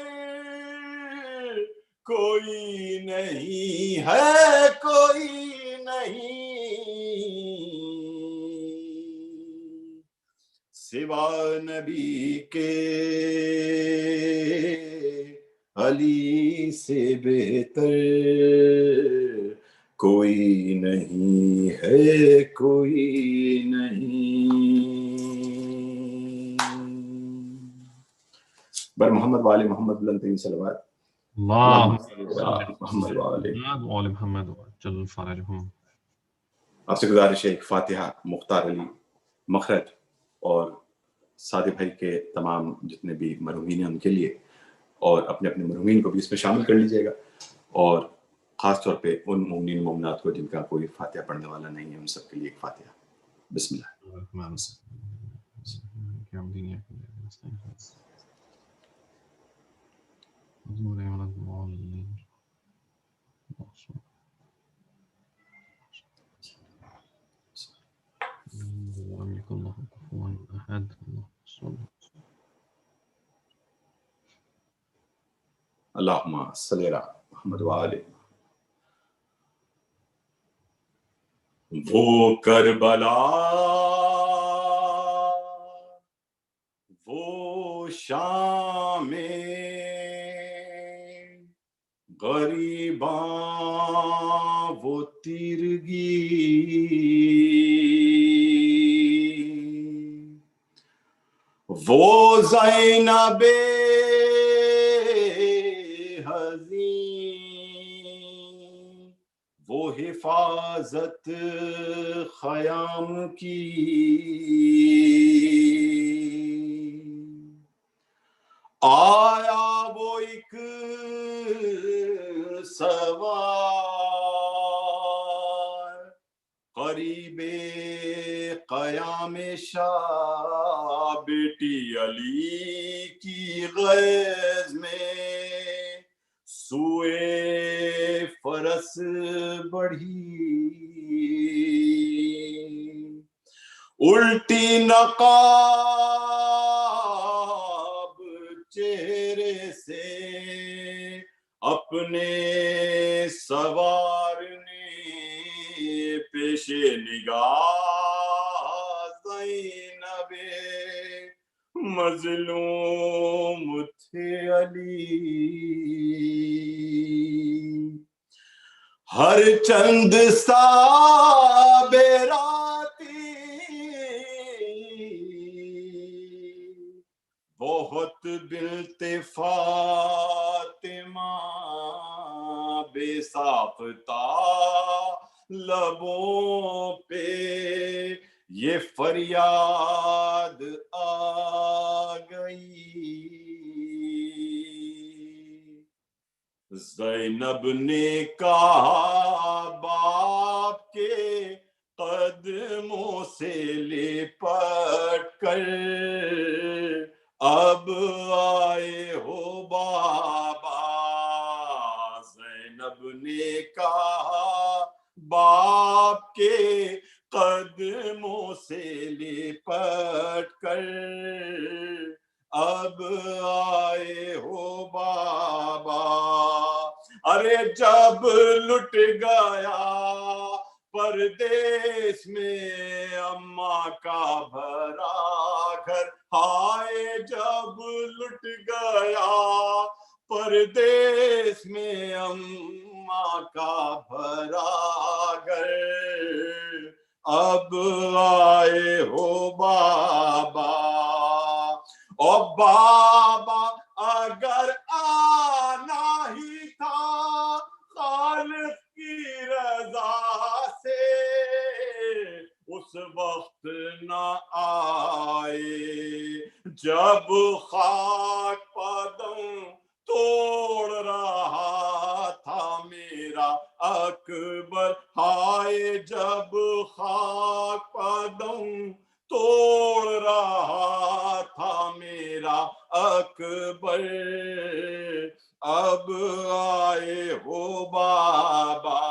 کوئی نہیں ہے کوئی نہیں سوا نبی کے، علی سے بہتر کوئی نہیں ہے کوئی نہیں۔ بر محمد وآل محمد بلند ترین صلوات، اللہم محمد وآل وآل محمد جل فرجہم۔ آپ سے گزارش ہے ایک فاتحہ مختار علی، مخرج اور سعد بھائی کے تمام جتنے بھی مرحومین ہیں ان کے لیے، اور اپنے اپنے مرحومین کو بھی اس میں شامل کر لیجیے گا، اور خاص طور پہ ان مومنین مومنات کو جن کا کوئی فاتحہ پڑھنے والا نہیں ہے ان سب کے لیے ایک فاتحہ۔ بسم اللہ۔ اللہم صلی علی محمد وآل۔ وہ کربلا وہ شام غریباں وہ تیرگی، وہ زینب حزین وہ حفاظت خیام کی، آیا وہ ایک سوار قریب قیام شاہ، بیٹی علی کی غیظ میں سوئے فرس بڑھی، الٹی نقاب چہرے سے اپنے سوار نے پیش نگاہ زینب مظلوم تھے علی، ہر چند سا بیراتی بہت بنت فاطمہ بے ساختہ لبوں پہ یہ فریاد آ گئی، زینب نے کہا باپ کے قدموں سے لپٹ کر، اب آئے ہو بابا، زینب نے کہا باپ کے قدموں سے لپٹ کر، اب آئے ہو بابا، ارے جب لٹ گیا پردیس میں اماں کا بھرا گھر، ہائے جب لٹ گیا پردیس میں اماں کا بھرا گھر، اب آئے ہو بابا، او بابا اگر آنا ہی تھا خالق کی رضا سے اس وقت نہ آئے جب خاک قدم توڑ رہا تھا میرا اکبر، ہائے جب خاک قدم توڑ رہا تھا میرا اکبر، اب آئے ہو بابا،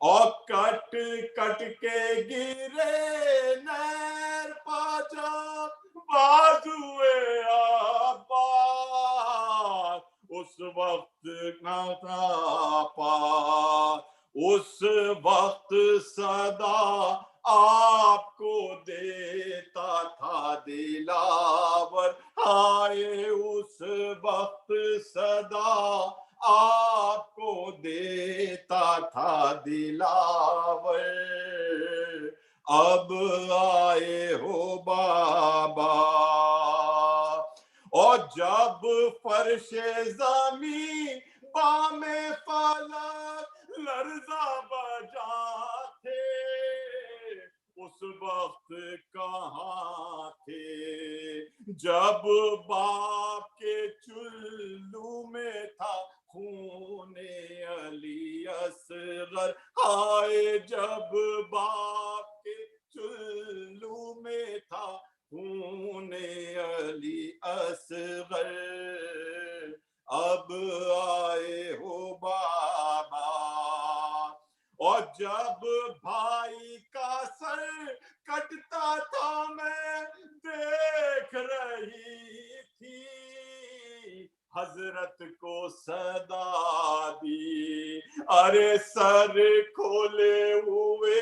اور کٹ کٹ کے گرے نیر پاچا بازوئے عباس، اس وقت نہ تھا پاس، اس وقت صدا آپ کو دیتا تھا دلاور، ہائے اس وقت صدا آپ کو دیتا تھا دلاور، اب آئے ہو بابا، اور جب فرش زمین بام فلک لرزا بجا تھے اس وقت کہاں تھے، جب باپ کے چلو میں تھا خون علی اصغر، ہائے جب باپ کے چلو میں تھا خون علی اصغر، اب آئے ہو بابا، اور جب بھائی کا سر کٹتا تھا میں دیکھ رہی تھی، حضرت کو صدا دی، ارے سر کھولے ہوئے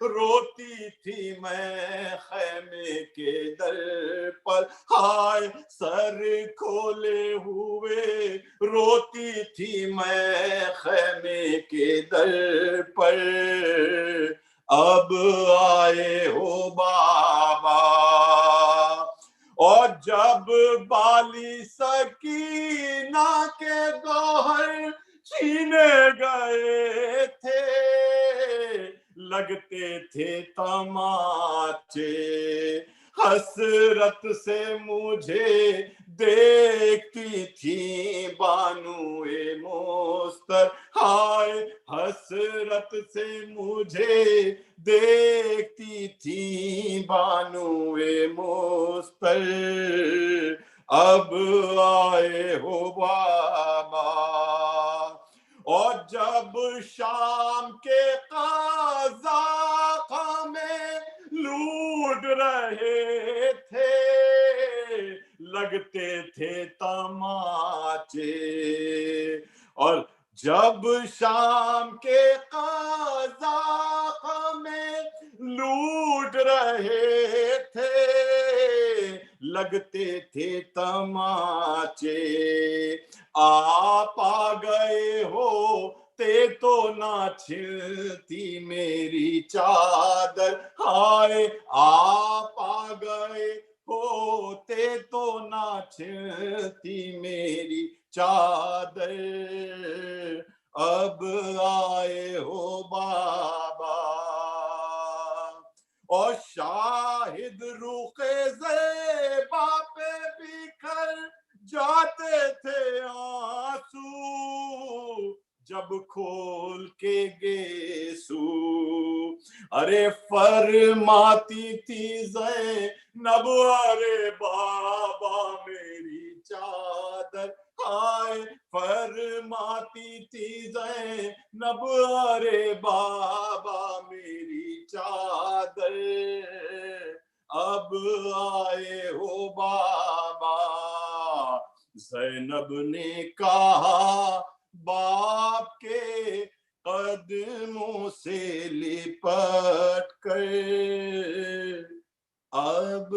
روتی تھی میں خیمے کے در پر، ہائے سر کھولے ہوئے روتی تھی میں خیمے کے در پر، اب آئے ہو بابا، اور جب بالی سکینہ کے گوہر چھینے گئے تھے لگتے تھے تماچے، حسرت سے مجھے دیکھتی تھی بانوئے مستر، ہائے حسرت سے مجھے دیکھتی تھی بانوئے مستر، اب آئے ہو بابا، اور جب شام کے قزاق میں لوٹ رہے تھے لگتے تھے تماچے، اور جب شام کے قزاق میں لوٹ رہے تھے لگتے تھے تماچے، آپ آ گئے ہوتے تو نہ چھلتی میری چادر، ہائے آپ آ گئے ہوتے تو نہ چھلتی میری چادر، اب آئے ہو بابا، اور شاہد رخ زیبا پہ بکھر جاتے تھے آنسو جب کھول کے گیسو، ارے فرماتی تھی زینب ارے بابا میری چادر، ہائے فرماتی تھی زینب ارے بابا میری چادر، اب آئے ہو بابا، زینب نے کہا باپ کے قدموں سے لپٹ کر، اب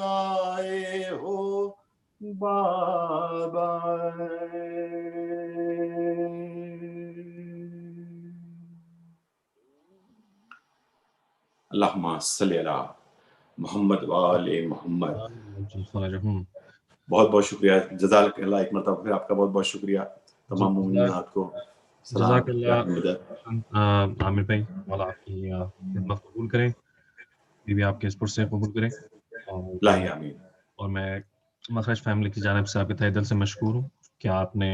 آئے ہو بابا۔ اللہم صلی علی محمد و آل محمد बहुत बहुत शुक्रिया, जज़ाकल्लाह, एक मरतबा फिर आपका बहुत बहुत शुक्रिया। तमाम मुमिनात को सलाम, आमिर भाई, मौला आपकी खिदमत कबूल करें, बीवी आपके इस पुरसे कबूल करें, और मैं मखरज फैमिली की जानिब से आपके तहे दिल से मशकूर हूँ कि आपने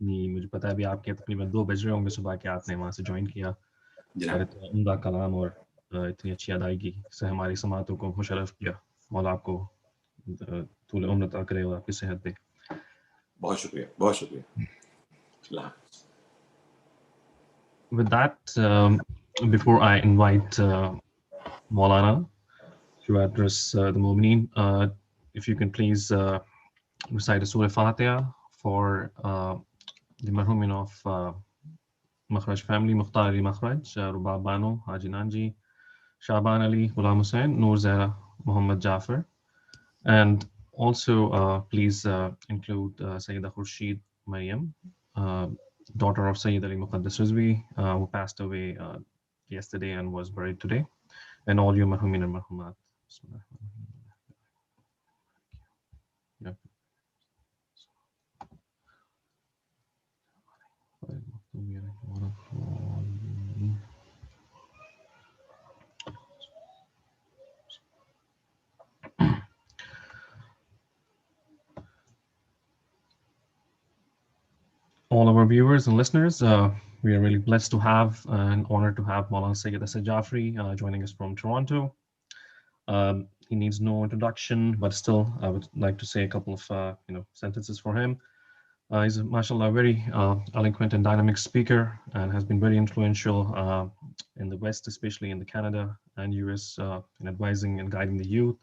मुझे पता है अभी आपके तकरीबन 2 बज रहे होंगे सुबह के, आपने वहाँ से ज्वाइन किया और इतना उम्दा कलाम और इतनी अच्छी अदायगी से हमारी समातों को मुशर्रफ किया। मौला आपको तूल उम्र अता करे और आपकी सेहत दे। बहुत शुक्रिया, बहुत शुक्रिया। With that, before I invite Maulana to address the Mu'mineen, if you can please recite a Surah Fatiha for the Marhoomin of Makhraj family, Mukhtar Ali Makhraj, Rubab Bano, Haji Nanji, Shaban Ali, Ghulam Hussain, Noor Zahra, Muhammad Jafar, and also please include Sayyida Khurshid Maryam, daughter of Sayyid Ali Muqaddas Rizvi, who passed away yesterday and was buried today, and all your Marhoomin and Marhoomat. Yeah. All of our viewers and listeners, we are really blessed to have and honored to have Maulana Sayyid Asad Jafri joining us from Toronto. He needs no introduction, but still, I would like to say a couple of sentences for him. He's a, mashallah, very eloquent and dynamic speaker, and has been very influential in the West, especially in the Canada and US, in advising and guiding the youth.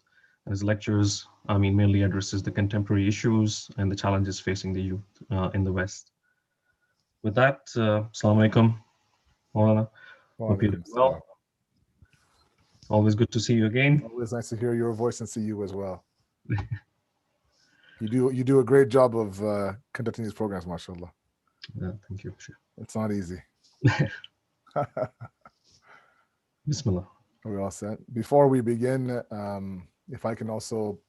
And his lectures, mainly addresses the contemporary issues and the challenges facing the youth in the West. With that, Assalamu alaikum, Maulana. Hope you're doing well. Always good to see you again. Always nice to hear your voice and see you as well. You do a great job of conducting these programs, mashallah. Yeah, thank you. Sure. It's not easy. Bismillah. We're all set. Before we begin, if I can also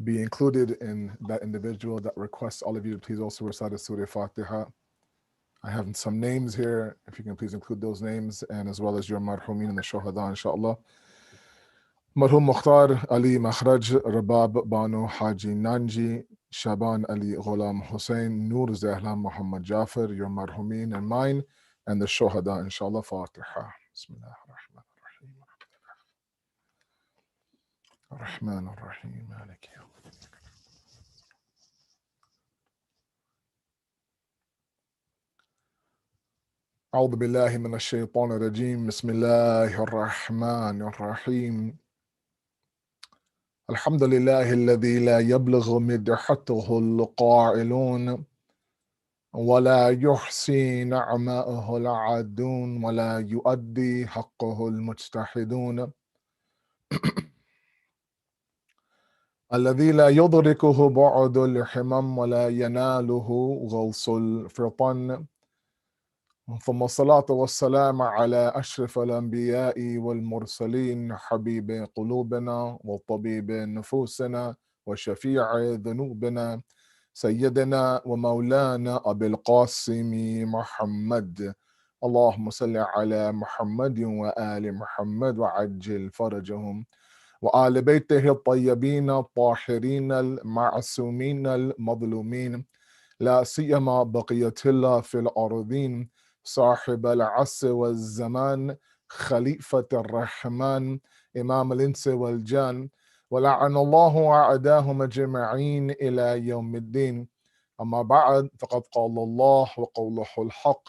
be included in that individual that requests all of you to please also recite Surah Fatiha. I have some names here. If you can please include those names, and as well as your marhoomin and the shuhada, inshallah. Marhoom Mukhtar Ali Makhraj, Rabab Bano Haji Nanji, Shaban Ali Ghulam Hussain, Noor Zahra Muhammad Jafar, your marhoomin and mine, and the shuhada, inshallah. Fatiha. Bismillah ar-Rahman ar-Rahim. Malik yawm. أعوذ بالله من الشيطان الرجيم. بسم الله الرحمن الرحيم. الحمد لله الذي لا يبلغ مدحته القائلون ولا يحصي نعماءه العادون ولا يؤدي حقه المجتهدون الذي لا يدركه بعد الحمم ولا يناله غوص الفطن. ثم الصلاة والسلام على أشرف الأنبياء والمرسلين، حبيب قلوبنا وطبيب نفوسنا وشفيع ذنوبنا، سيدنا ومولانا أبي القاسم محمد. اللهم صل على محمد وآل محمد وعجل فرجهم، وآل بيته الطيبين الطاهرين المعصومين المظلومين، لا سيما بقية الله في الأرضين، صاحب العصر والزمان، خليفة الرحمن، إمام الإنس والجان، ولعن الله أعداهم أجمعين إلى يوم الدين. أما بعد، فقد قال الله وقوله الحق.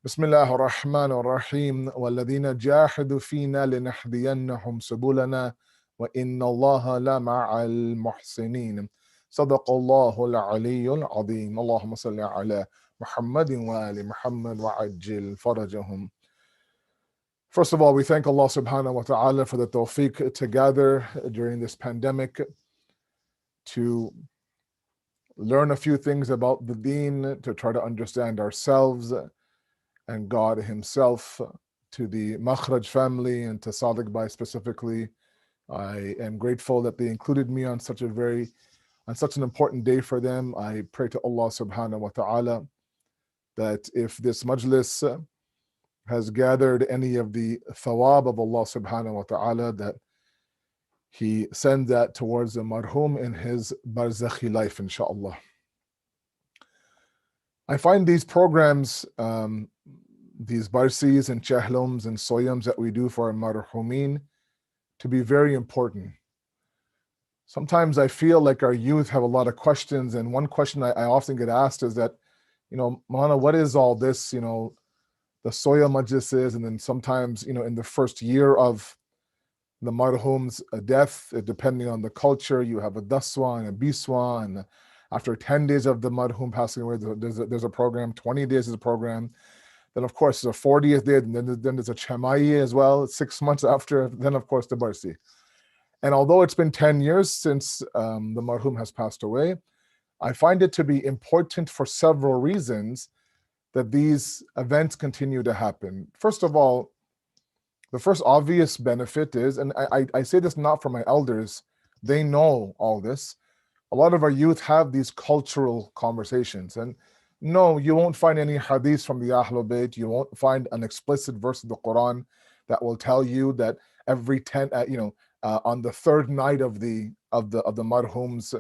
بسم الله الرحمن الرحيم. والذين جاهدوا فينا لنهدينهم سبلنا وإن الله لمع المحسنين. صدق الله العلي العظيم. اللهم صل على Muhammad wa ali Muhammad wa ajil farajahum. First of all, we thank Allah subhanahu wa ta'ala for the tawfiq to gather during this pandemic to learn a few things about the deen, to try to understand ourselves and God himself, to the Makhraj family and to Sadiq Bhai specifically. I am grateful that they included me on such an important day for them. I pray to Allah subhanahu wa ta'ala that if this majlis has gathered any of the thawab of Allah subhanahu wa ta'ala, that He send that towards the marhum in his barzakhi life, inshallah. I find these programs, these barsis and chahlums and soyams that we do for our marhumin to be very important. Sometimes I feel like our youth have a lot of questions, and one question I often get asked is that, Mana, what is all this, the soya majlises, and then sometimes, in the first year of the marhum's death, depending on the culture, you have a daswa and a biswa, and after 10 days of the marhum passing away, there's a program, 20 days is a program. Then, of course, there's a 40th day, and then there's a chamai as well, 6 months after, then, of course, the barsi. And although it's been 10 years since the marhum has passed away, I find it to be important for several reasons that these events continue to happen. First of all, the first obvious benefit is, and I say this not for my elders, they know all this. A lot of our youth have these cultural conversations. And no, you won't find any hadiths from the Ahlul Bayt. You won't find an explicit verse of the Quran that will tell you that every 10, on the third night of the marhum's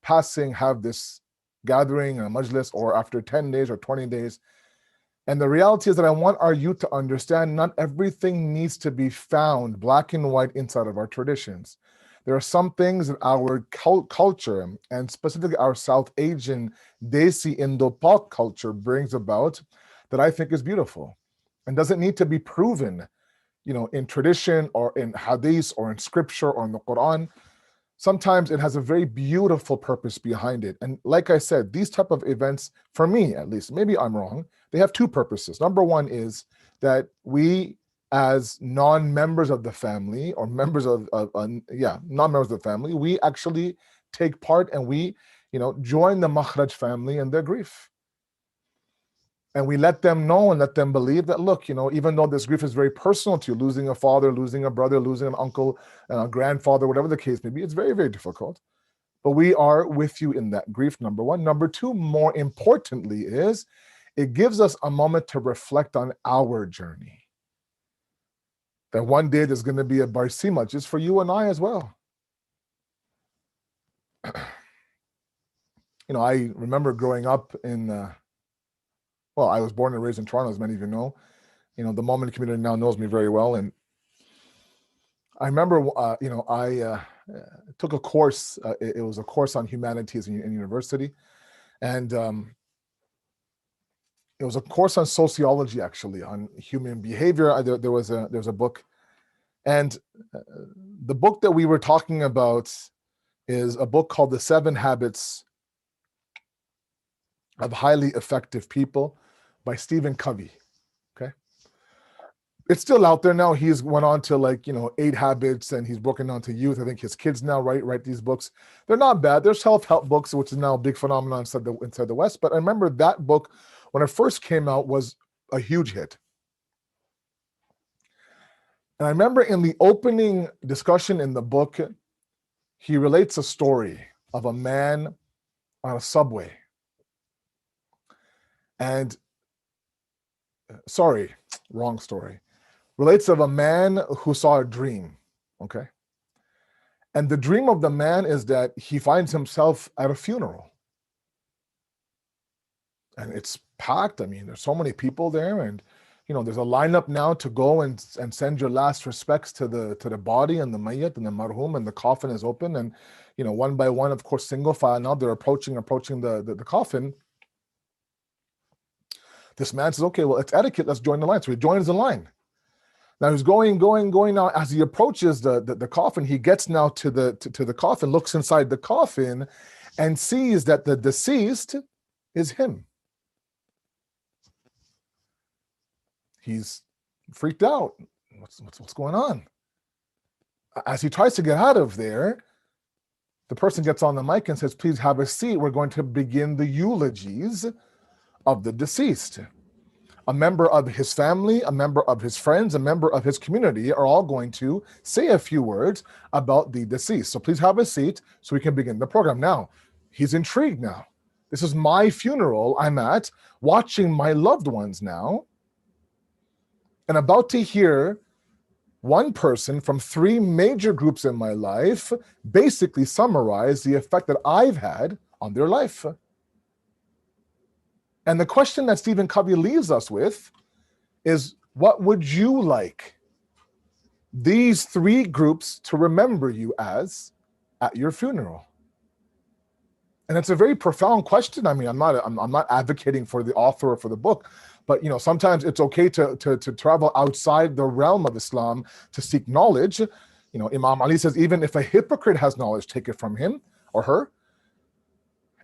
passing, have this gathering, a majlis, or after 10 days or 20 days. And the reality is that I want our youth to understand not everything needs to be found black and white inside of our traditions. There are some things that our culture, and specifically our South Asian Desi Indo-Pak culture, brings about that I think is beautiful and doesn't need to be proven, in tradition or in hadith or in scripture or in the Quran. Sometimes it has a very beautiful purpose behind it. And like I said, these type of events, for me at least, maybe I'm wrong, they have two purposes. Number one is that we, as non-members of the family, or members of non-members of the family, we actually take part and we, join the Makhraj family in their grief. And we let them know and let them believe that, look, even though this grief is very personal to you, losing a father, losing a brother, losing an uncle, a grandfather, whatever the case may be, it's very, very difficult. But we are with you in that grief, number one. Number two, more importantly, is it gives us a moment to reflect on our journey. That one day there's going to be a Barsi Majlis for you and I as well. I remember growing up in, I was born and raised in Toronto, as many of you know. The Mormon community now knows me very well. And I remember, I took a course. It was a course on humanities in university. And it was a course on sociology, actually, on human behavior. There was a book. And the book that we were talking about is a book called The 7 Habits of Highly Effective People by Stephen Covey. Okay. It's still out there now. He's went on to 8 Habits, and he's broken down to youth. I think his kids now write these books. They're not bad. They're self-help books, which is now a big phenomenon inside the West. But I remember that book, when it first came out, was a huge hit. And I remember in the opening discussion in the book, he relates a story of a man on a subway. And, sorry, wrong story. Relates of a man who saw a dream, okay? And the dream of the man is that he finds himself at a funeral. And it's packed. I mean, there's so many people there, and there's a lineup now to go and send your last respects to the body and the mayyat and the marhum, and the coffin is open, and one by one, of course, single file now, they're approaching the coffin. This man says, okay, well, it's etiquette, let's join the line. So he joins the line. Now he's going now. As he approaches the coffin, he gets now to the coffin, looks inside the coffin, and sees that the deceased is him. He's freaked out. What's going on? As he tries to get out of there, the person gets on the mic and says, please have a seat. We're going to begin the eulogies of the deceased. a member of his family, a member of his friends, a member of his community are all going to say a few words about the deceased. So please have a seat so we can begin the program. Now, he's intrigued now. This is my funeral I'm at, watching my loved ones now, and about to hear one person from three major groups in my life basically summarize the effect that I've had on their life. And the question that Stephen Covey leaves us with is, what would you like these three groups to remember you as at your funeral? And it's a very profound question. I mean, I'm not advocating for the author or for the book, but sometimes it's okay to travel outside the realm of Islam to seek knowledge. Imam Ali says, even if a hypocrite has knowledge, take it from him or her.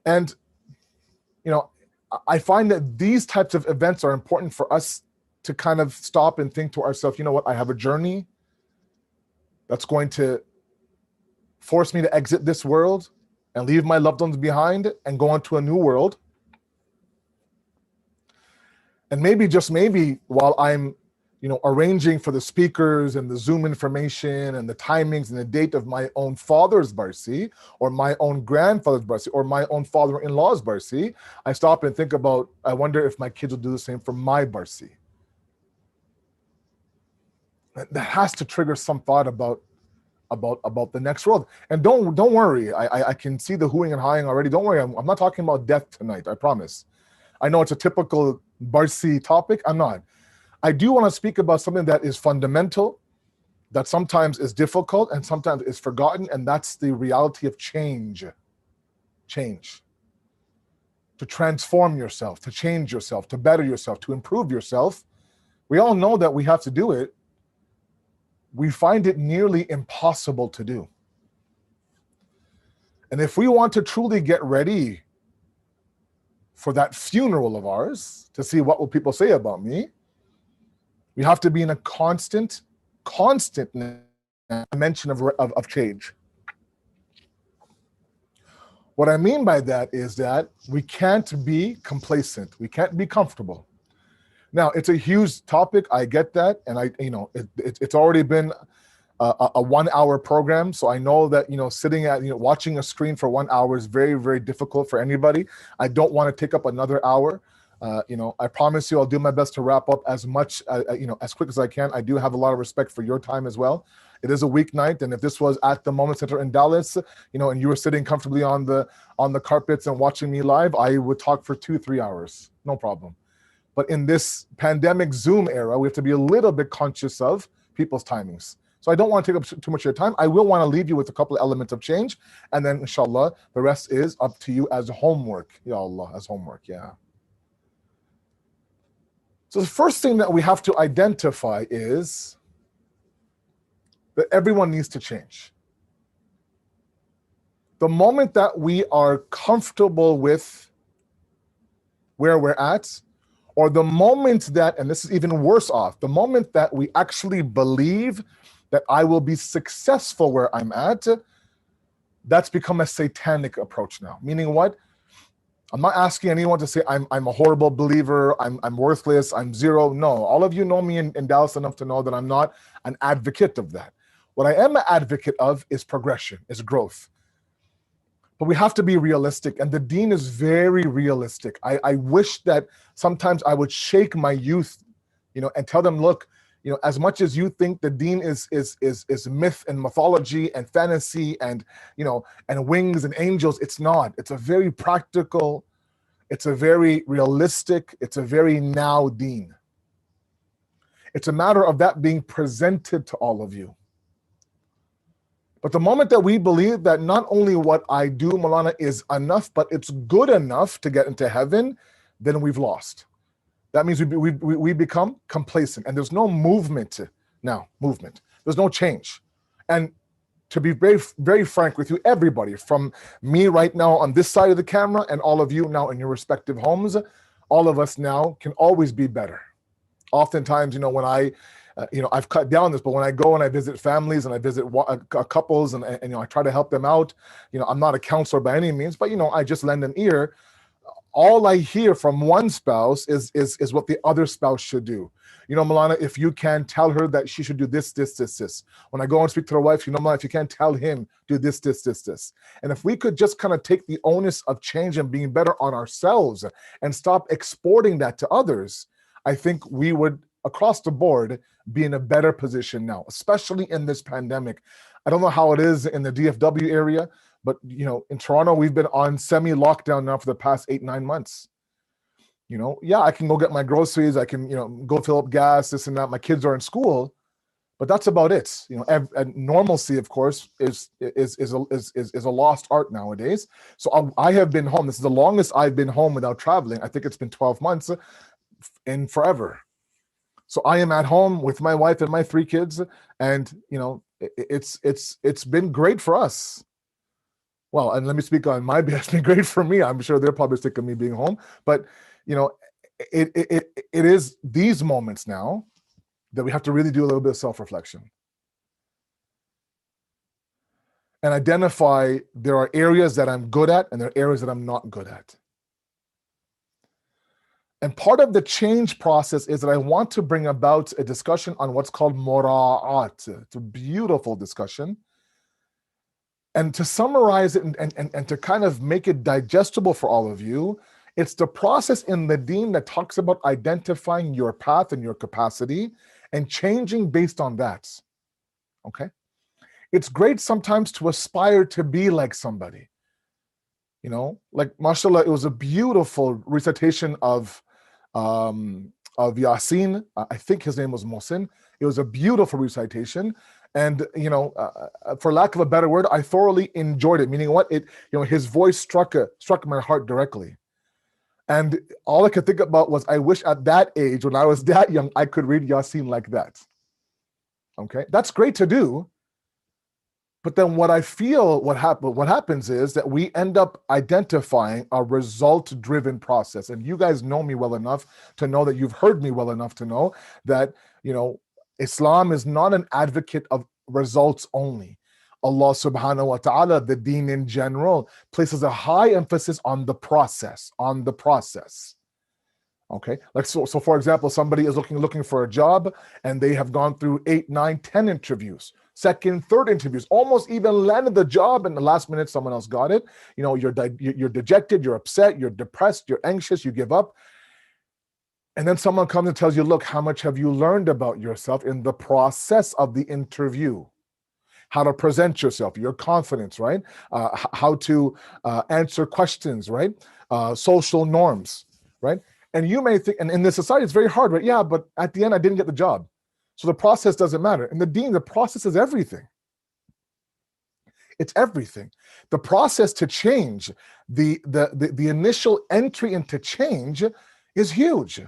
And I find that these types of events are important for us to kind of stop and think to ourselves, you know what, I have a journey that's going to force me to exit this world and leave my loved ones behind and go on to a new world. And maybe, just maybe, while I'm arranging for the speakers and the Zoom information and the timings and the date of my own father's Barsi or my own grandfather's Barsi or my own father-in-law's Barsi, I stop and think about, I wonder if my kids will do the same for my Barsi. That has to trigger some thought about the next world. And don't worry, I can see the hooing and hawing already. Don't worry, I'm not talking about death tonight, I promise. I know it's a typical Barsi topic, I'm not. I do want to speak about something that is fundamental, that sometimes is difficult and sometimes is forgotten, and that's the reality of change. Change. To transform yourself, to change yourself, to better yourself, to improve yourself. We all know that we have to do it. We find it nearly impossible to do. And if we want to truly get ready for that funeral of ours, to see what will people say about me, we have to be in a constant dimension of change. What I mean by that is that we can't be complacent. We can't be comfortable. Now, it's a huge topic. I get that. And it's already been a 1 hour program. So I know that, sitting at, watching a screen for 1 hour is very, very difficult for anybody. I don't want to take up another hour. I promise you I'll do my best to wrap up as much, as quick as I can. I do have a lot of respect for your time as well. It is a weeknight, and if this was at the Moment Center in Dallas, and you were sitting comfortably on the carpets and watching me live, I would talk for 2-3 hours, no problem. But in this pandemic Zoom era, we have to be a little bit conscious of people's timings. So I don't want to take up too much of your time. I will want to leave you with a couple of elements of change, and then inshallah, the rest is up to you as homework. Ya Allah, as homework, yeah. So the first thing that we have to identify is that everyone needs to change. The moment that we are comfortable with where we're at, or the moment that, and this is even worse off, the moment that we actually believe that I will be successful where I'm at, that's become a satanic approach now. Meaning what? I'm not asking anyone to say I'm a horrible believer, I'm worthless, I'm zero. No, all of you know me in Dallas enough to know that I'm not an advocate of that. What I am an advocate of is progression, is growth. But we have to be realistic, and the deen is very realistic. I wish that sometimes I would shake my youth, and tell them, look, as much as you think the deen is myth and mythology and fantasy and and wings and angels, it's not. It's a very practical, it's a very realistic, it's a very now deen. It's a matter of that being presented to all of you. But the moment that we believe that not only what I do, Maulana, is enough, but it's good enough to get into heaven, then we've lost. That means we become complacent, and there's no movement now, There's no change. And to be very, very frank with you, everybody, from me right now on this side of the camera and all of you now in your respective homes, all of us now can always be better. Oftentimes, when I've cut down this, but when I go and I visit families and I visit couples and I try to help them out, I'm not a counselor by any means, but I just lend an ear. all I hear from one spouse is what the other spouse should do. You know, Milana, if you can tell her that she should do this, this, this, this. When I go and speak to the wife, you know, Milana, if you can't tell him, do this, this, this, this. And if we could just kind of take the onus of change and being better on ourselves and stop exporting that to others, I think we would, across the board, be in a better position now, especially in this pandemic. I don't know how it is in the DFW area, but you know, in Toronto, we've been on semi-lockdown now for the past 8-9 months. You know, yeah, I can go get my groceries, I can, you know, go fill up gas, this and that. My kids are in school, but that's about it. You know, and normalcy, of course, is a lost art nowadays. So I have been home. This is the longest I've been home without traveling. I think it's been 12 months in forever. So I am at home with my wife and my 3 kids, and you know, it's been great for us. Well, and let me speak on my behalf. It's been great for me. I'm sure they're probably sick of me being home, but you know, it is these moments now that we have to really do a little bit of self-reflection and identify there are areas that I'm good at and there are areas that I'm not good at. And part of the change process is that I want to bring about a discussion on what's called mura'at. It's a beautiful discussion. And to summarize it and to kind of make it digestible for all of you, it's the process in the deen that talks about identifying your path and your capacity and changing based on that. Okay? It's great sometimes to aspire to be like somebody. You know, like mashallah, it was a beautiful recitation of Yasin. I think his name was Mohsin. It was a beautiful recitation. And, you know, for lack of a better word, I thoroughly enjoyed it. Meaning what? It, you know, his voice struck my heart directly. And all I could think about was, I wish at that age, when I was that young, I could read Yasin like that. Okay, that's great to do. But then what I feel, what happens is that we end up identifying a result-driven process. And you guys know me well enough to know that you've heard me well enough to know that, you know, Islam is not an advocate of results only. Allah subhanahu wa ta'ala, the deen in general, places a high emphasis on the process, Okay, like so for example, somebody is looking for a job and they have gone through 8, 9, 10 interviews, second, third interviews, almost even landed the job, and the last minute someone else got it. You know, you're dejected, you're upset, you're depressed, you're anxious, you give up. And then someone comes and tells you, look, how much have you learned about yourself in the process of the interview? How to present yourself, your confidence, right? How to answer questions, right? Social norms, right? And you may think, and in this society, it's very hard, right? Yeah, but at the end, I didn't get the job. So the process doesn't matter. In the deen, the process is everything. It's everything. The process to change, the initial entry into change is huge.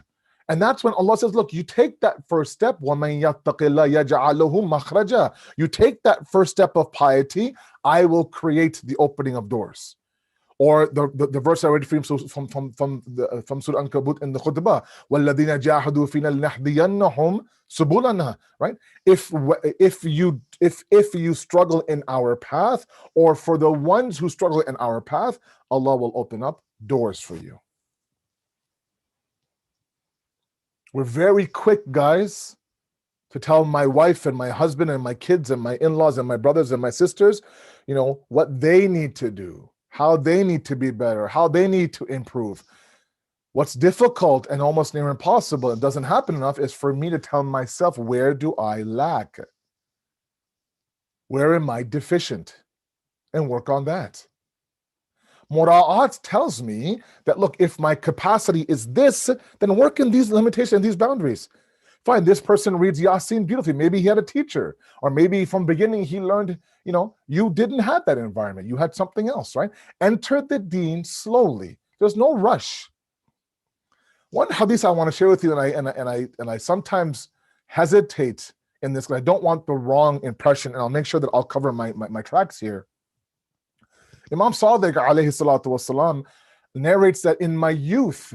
And that's when Allah says, look, you take that first step, وَمَن يَتَّقِ اللَّهَ يَجْعَلْ لَهُ مَخْرَجًا. You take that first step of piety, I will create the opening of doors. Or the verse I read from Surah Ankabut in the khutbah, وَالَّذِينَ جَاهَدُوا فِينَا لَنَهْدِيَنَّهُمْ سُبُلَنَا. Right? If you struggle in our path, or for the ones who struggle in our path, Allah will open up doors for you. We're very quick, guys, to tell my wife and my husband and my kids and my in-laws and my brothers and my sisters, you know, what they need to do, how they need to be better, how they need to improve. What's difficult and almost near impossible, it doesn't happen enough, is for me to tell myself, where do I lack? Where am I deficient? And work on that. Mura'at tells me that, look, if my capacity is this, then work in these limitations and these boundaries. Fine, this person reads Yasin beautifully. Maybe he had a teacher, or maybe from beginning he learned, you know, you didn't have that environment. You had something else, right? Enter the deen slowly. There's no rush. One hadith I want to share with you, and I sometimes hesitate in this because I don't want the wrong impression, and I'll make sure that I'll cover my tracks here. Imam Sadiq alayhi salatu wasalam narrates that in my youth,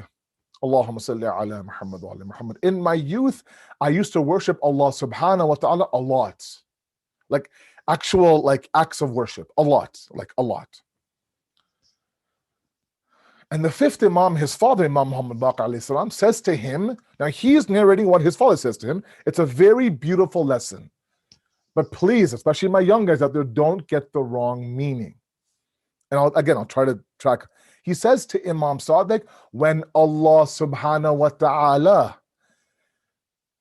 Allahumma salli ala Muhammad wa ala Muhammad, in my youth, I used to worship Allah subhanahu wa ta'ala a lot. Like actual, like acts of worship, a lot, like a lot. And the fifth Imam, his father, Imam Muhammad Baqir alayhi salam, says to him, now he's narrating what his father says to him. It's a very beautiful lesson. But please, especially my young guys out there, don't get the wrong meaning. And I'll try to track. He says to Imam Sadiq, when Allah subhanahu wa ta'ala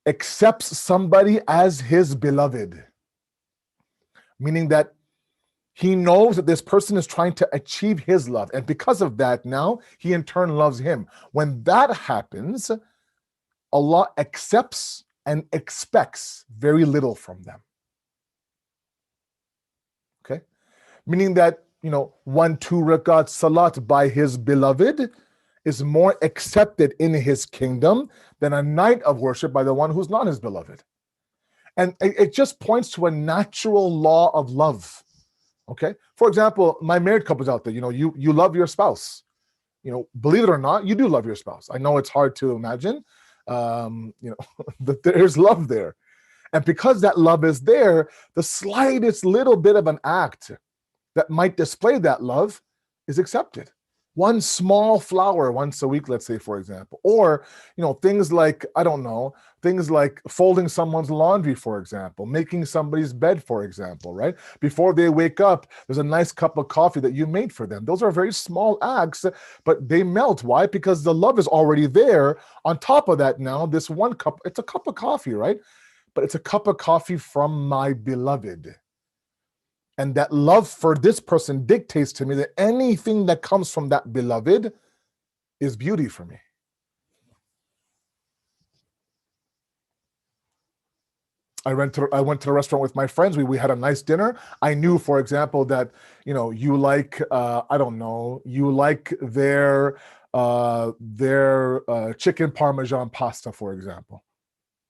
accepts somebody as his beloved, meaning that he knows that this person is trying to achieve his love. And because of that, now he in turn loves him. When that happens, Allah accepts and expects very little from them. Okay? Meaning that, 1-2 rakat salat by his beloved is more accepted in his kingdom than a night of worship by the one who's not his beloved. And it just points to a natural law of love. Okay? For example, my married couples out there, you love your spouse. Believe it or not, you do love your spouse. I know it's hard to imagine, that there's love there. And because that love is there, the slightest little bit of an act that might display that love is accepted. One small flower once a week, let's say, for example. Or, things like, things like folding someone's laundry, for example, making somebody's bed, for example, right? Before they wake up, there's a nice cup of coffee that you made for them. Those are very small acts, but they melt. Why? Because the love is already there. On top of that, now, this one cup, it's a cup of coffee, right? But it's a cup of coffee from my beloved. And that love for this person dictates to me that anything that comes from that beloved is beauty for me. I went to a restaurant with my friends. We had a nice dinner. I knew, for example, that you like you like their chicken parmesan pasta, for example.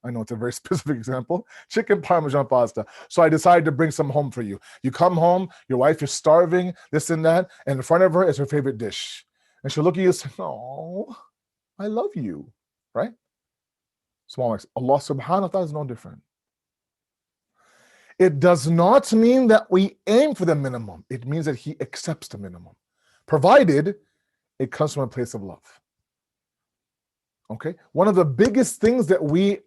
I know it's a very specific example. Chicken parmesan pasta. So I decided to bring some home for you. You come home, your wife is starving, this and that, and in front of her is her favorite dish. And she'll look at you and say, oh, I love you, right? Small acts. Allah subhanahu wa ta'ala is no different. It does not mean that we aim for the minimum. It means that he accepts the minimum, provided it comes from a place of love. Okay, one of the biggest things that we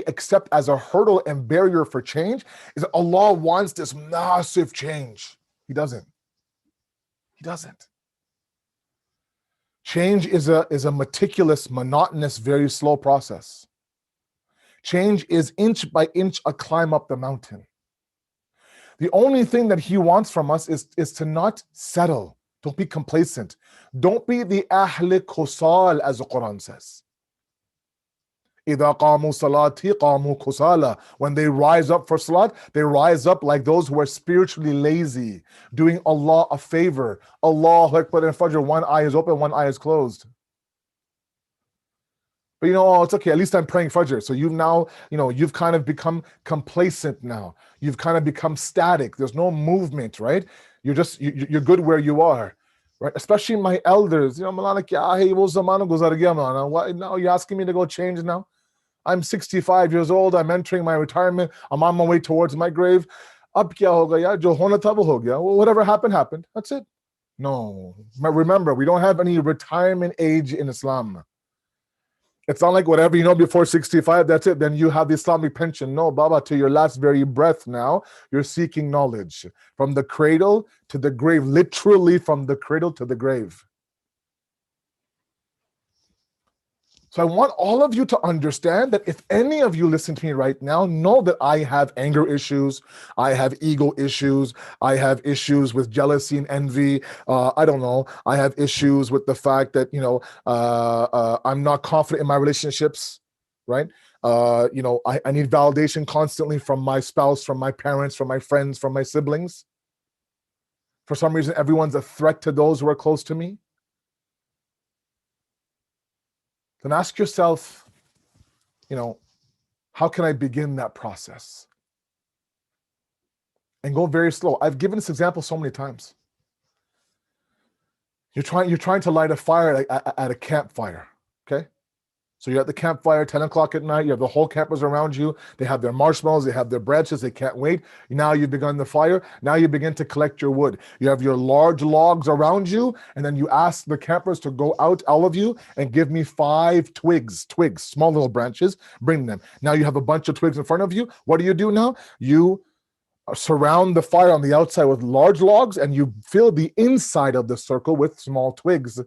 accept as a hurdle and barrier for change is that Allah wants this massive change. He doesn't. Change is a meticulous, monotonous, very slow process. Change is inch by inch a climb up the mountain. The only thing that he wants from us is to not settle. Don't be complacent. Don't be the ahl kusal, as the Quran says. إِذَا قَامُوا صَلَاتِ قَامُوا كُسَالًا. When they rise up for salat, they rise up like those who are spiritually lazy, doing Allah a favor. Allahu Akbar and Fajr, one eye is open, one eye is closed. But it's okay, at least I'm praying Fajr. So you've now, you've kind of become complacent now. You've kind of become static. There's no movement, right? You're good where you are, right? Especially my elders. Now you're asking me to go change now? I'm 65 years old. I'm entering my retirement. I'm on my way towards my grave. Whatever happened. That's it. No. Remember, we don't have any retirement age in Islam. It's not like whatever before 65, that's it. Then you have the Islamic pension. No, Baba, to your last very breath now, you're seeking knowledge. From the cradle to the grave, literally from the cradle to the grave. So I want all of you to understand that if any of you listen to me right now, know that I have anger issues, I have ego issues, I have issues with jealousy and envy. I have issues with the fact that I'm not confident in my relationships, right? I need validation constantly from my spouse, from my parents, from my friends, from my siblings. For some reason, everyone's a threat to those who are close to me. Then ask yourself, how can I begin that process? And go very slow. I've given this example so many times. You're trying to light a fire at a campfire, okay? So you're at the campfire, 10 o'clock at night, you have the whole campers around you. They have their marshmallows, they have their branches, they can't wait. Now you've begun the fire. Now you begin to collect your wood. You have your large logs around you, and then you ask the campers to go out, all of you, and give me 5 twigs, small little branches, bring them. Now you have a bunch of twigs in front of you. What do now? You surround the fire on the outside with large logs, and you fill the inside of the circle with small twigs.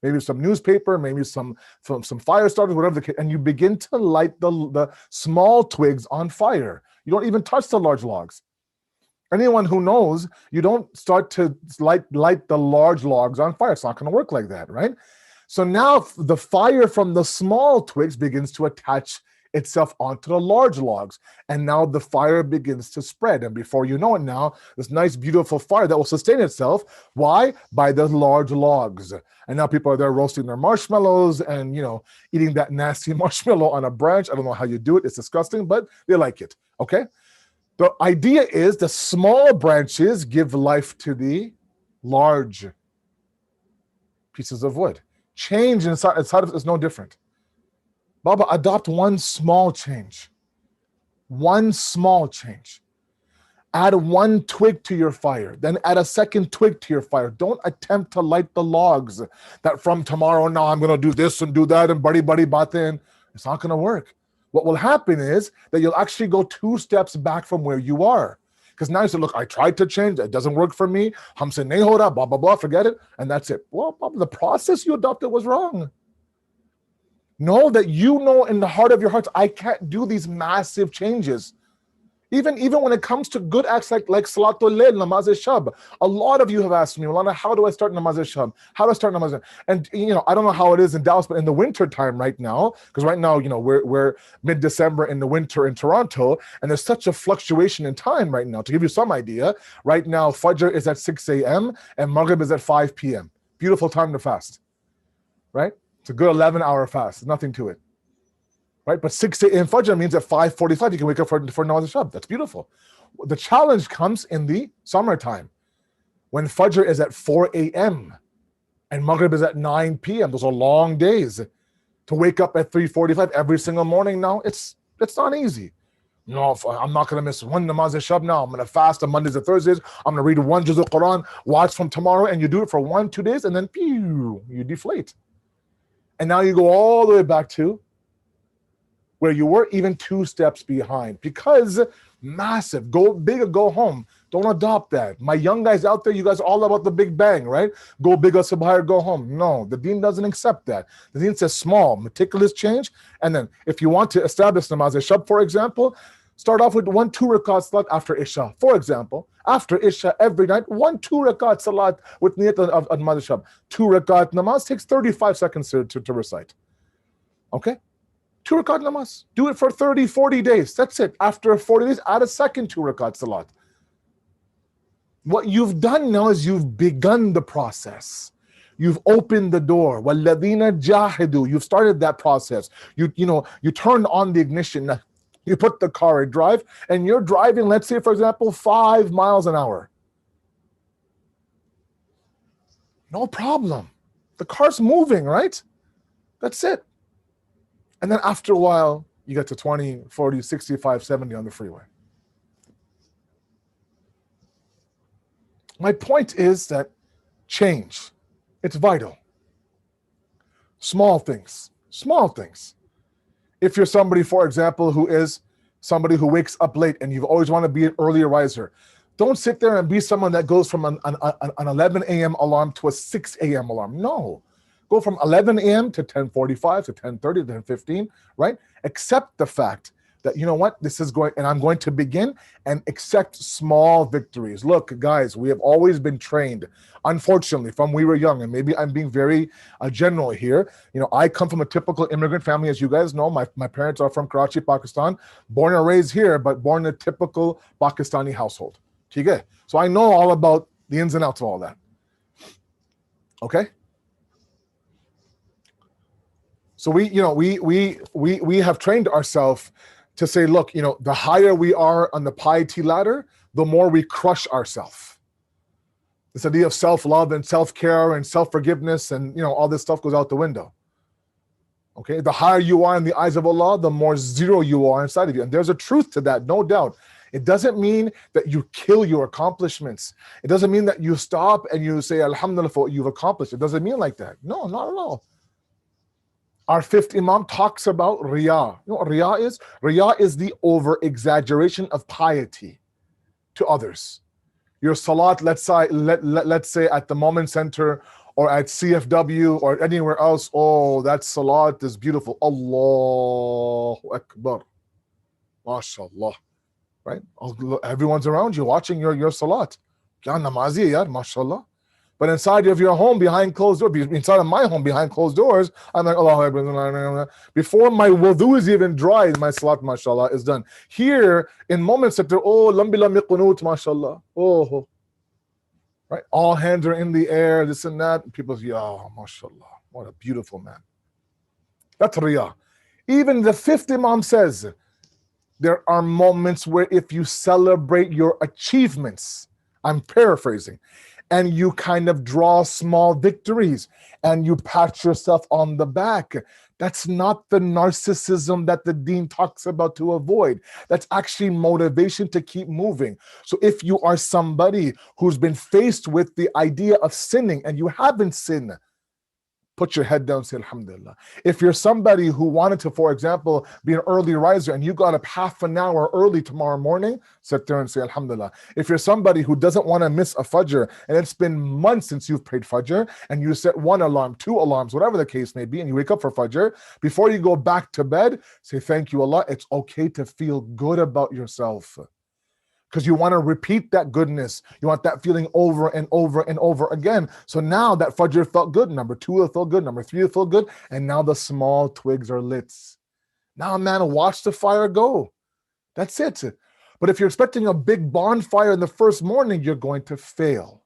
Maybe some newspaper, maybe some fire starters, whatever the case, and you begin to light the small twigs on fire. You don't even touch the large logs. Anyone who knows, you don't start to light the large logs on fire. It's not going to work like that, right? So now the fire from the small twigs begins to attach itself onto the large logs, and now the fire begins to spread, and before you know it, now this nice beautiful fire that will sustain itself. Why? By the large logs. And now people are there roasting their marshmallows and eating that nasty marshmallow on a branch. I don't know how you do it, it's disgusting, but they like it. Okay, the idea is the small branches give life to the large pieces of wood. Change inside of it is no different. Baba, adopt one small change. One small change. Add 1 twig to your fire, then add a 2nd twig to your fire. Don't attempt to light the logs that from tomorrow, now I'm going to do this and do that and buddy batin. It's not going to work. What will happen is that you'll actually go 2 steps back from where you are. Because now you say, look, I tried to change, it doesn't work for me. Hamse nahi ho raha, blah, blah, blah, forget it. And that's it. Well, Baba, the process you adopted was wrong. Know that in the heart of your hearts, I can't do these massive changes. Even when it comes to good acts like Salatul Layl, Namaz al-Shab. A lot of you have asked me, Maulana, how do I start Namaz al-Shab? How do I start Namaz al-Shab? And I don't know how it is in Dallas, but in the winter time right now, because right now, we're mid-December in the winter in Toronto, and there's such a fluctuation in time right now. To give you some idea, right now, Fajr is at 6 a.m. and Maghrib is at 5 p.m. Beautiful time to fast, right? It's a good 11-hour fast. There's nothing to it, right? But 6 a.m. Fajr means at 5:45 you can wake up for Nawaz al-Shab. That's beautiful. The challenge comes in the summertime when Fajr is at 4 a.m. and Maghrib is at 9 p.m. Those are long days. To wake up at 3:45 every single morning now, it's not easy. No, I'm not going to miss one Namaz al-Shab now. I'm going to fast on Mondays and Thursdays. I'm going to read 1 juz al-Quran, watch from tomorrow, and you do it for 1-2 days, and then you deflate. And now you go all the way back to where you were, even 2 steps behind. Because massive, go big or go home. Don't adopt that. My young guys out there, you guys are all about the big bang, right? Go big or subhaya, go home. No, the deen doesn't accept that. The deen says small, meticulous change. And then if you want to establish Namaz al-Shab, for example, start off with 1-2 rakat salat after Isha. For example, after Isha every night, 1-2 rakat salat with niyat of Namaz al-Shab. 2 rakat namaz takes 35 seconds to recite. Okay? 2 rakat namaz. Do it for 30, 40 days. That's it. After 40 days, add a second 2 rakat salat. What you've done now is you've begun the process. You've opened the door. وَالَّذِينَ جَاهِدُوا. You've started that process. You turned on the ignition. You put the car in drive, and you're driving, let's say, for example, 5 miles an hour. No problem. The car's moving, right? That's it. And then after a while, you get to 20, 40, 65, 70 on the freeway. My point is that change, it's vital. Small things. If you're somebody, for example, who is somebody who wakes up late and you've always wanted to be an earlier riser, don't sit there and be someone that goes from an 11 a.m. alarm to a 6 a.m. alarm. No. Go from 11 a.m. to 10:45 to 10:30 to 10:15, right? Accept the fact that, you know what, this is going, and I'm going to begin and accept small victories. Look, guys, we have always been trained, unfortunately, from we were young, and maybe I'm being very general here. I come from a typical immigrant family, as you guys know. My parents are from Karachi, Pakistan, born and raised here, but born in a typical Pakistani household. Okay? So I know all about the ins and outs of all that. Okay? So we have trained ourselves to say, look, the higher we are on the piety ladder, the more we crush ourselves. This idea of self-love and self-care and self-forgiveness and all this stuff goes out the window. Okay, the higher you are in the eyes of Allah, the more zero you are inside of you. And there's a truth to that, no doubt. It doesn't mean that you kill your accomplishments. It doesn't mean that you stop and you say, Alhamdulillah, for what you've accomplished. It doesn't mean like that. No, not at all. Our fifth Imam talks about Riyah. You know what Riyah is? Riyah is the over-exaggeration of piety to others. Your salat, let's say at the Moment Center or at CFW or anywhere else, oh, that salat is beautiful. Allahu Akbar. MashaAllah. Right? Everyone's around you watching your salat. Ya namazi, ya, mashallah. But inside of your home behind closed doors, inside of my home behind closed doors, I'm like, Allahu Akbar. Before my wudu is even dry, my salat, mashallah, is done. Here, in moments that they're, oh, lambi lambi qunut, mashallah. Oh, right? All hands are in the air, this and that. People say, oh, mashallah, what a beautiful man. That's riyah. Even the fifth Imam says, there are moments where if you celebrate your achievements, I'm paraphrasing, and you kind of draw small victories and you pat yourself on the back, that's not the narcissism that the deen talks about to avoid. That's actually motivation to keep moving. So if you are somebody who's been faced with the idea of sinning and you haven't sinned, put your head down and say Alhamdulillah. If you're somebody who wanted to, for example, be an early riser and you got up half an hour early tomorrow morning, sit there and say Alhamdulillah. If you're somebody who doesn't want to miss a Fajr and it's been months since you've prayed Fajr and you set 1 alarm, 2 alarms, whatever the case may be, and you wake up for Fajr, before you go back to bed, say thank you Allah. It's okay to feel good about yourself. Because you want to repeat that goodness. You want that feeling over and over and over again. So now that Fajr felt good, number 2 it felt good, number 3 it felt good, and now the small twigs are lit. Now, man, watch the fire go. That's it. But if you're expecting a big bonfire in the first morning, you're going to fail.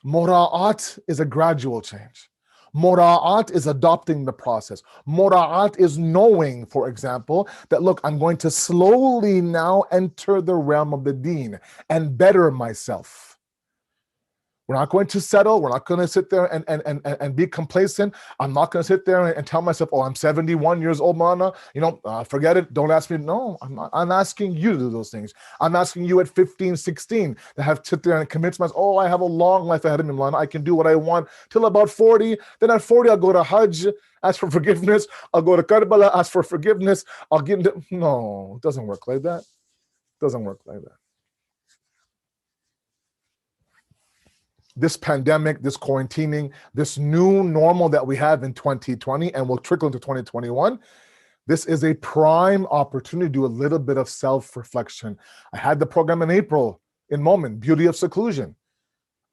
Mura'at is a gradual change. Mura'at is adopting the process. Mura'at is knowing, for example, that look, I'm going to slowly now enter the realm of the deen and better myself. We're not going to settle. We're not going to sit there and be complacent. I'm not going to sit there and tell myself, oh, I'm 71 years old, Mana. Forget it. Don't ask me. No, I'm not. I'm asking you to do those things. I'm asking you at 15, 16 to have sit there and commit to myself, oh, I have a long life ahead of me, Mana. I can do what I want till about 40. Then at 40, I'll go to Hajj, ask for forgiveness. I'll go to Karbala, ask for forgiveness. I'll give them. No, it doesn't work like that. It doesn't work like that. This pandemic, this quarantining, this new normal that we have in 2020 and will trickle into 2021, this is a prime opportunity to do a little bit of self-reflection. I had the program in April in Moment, Beauty of Seclusion.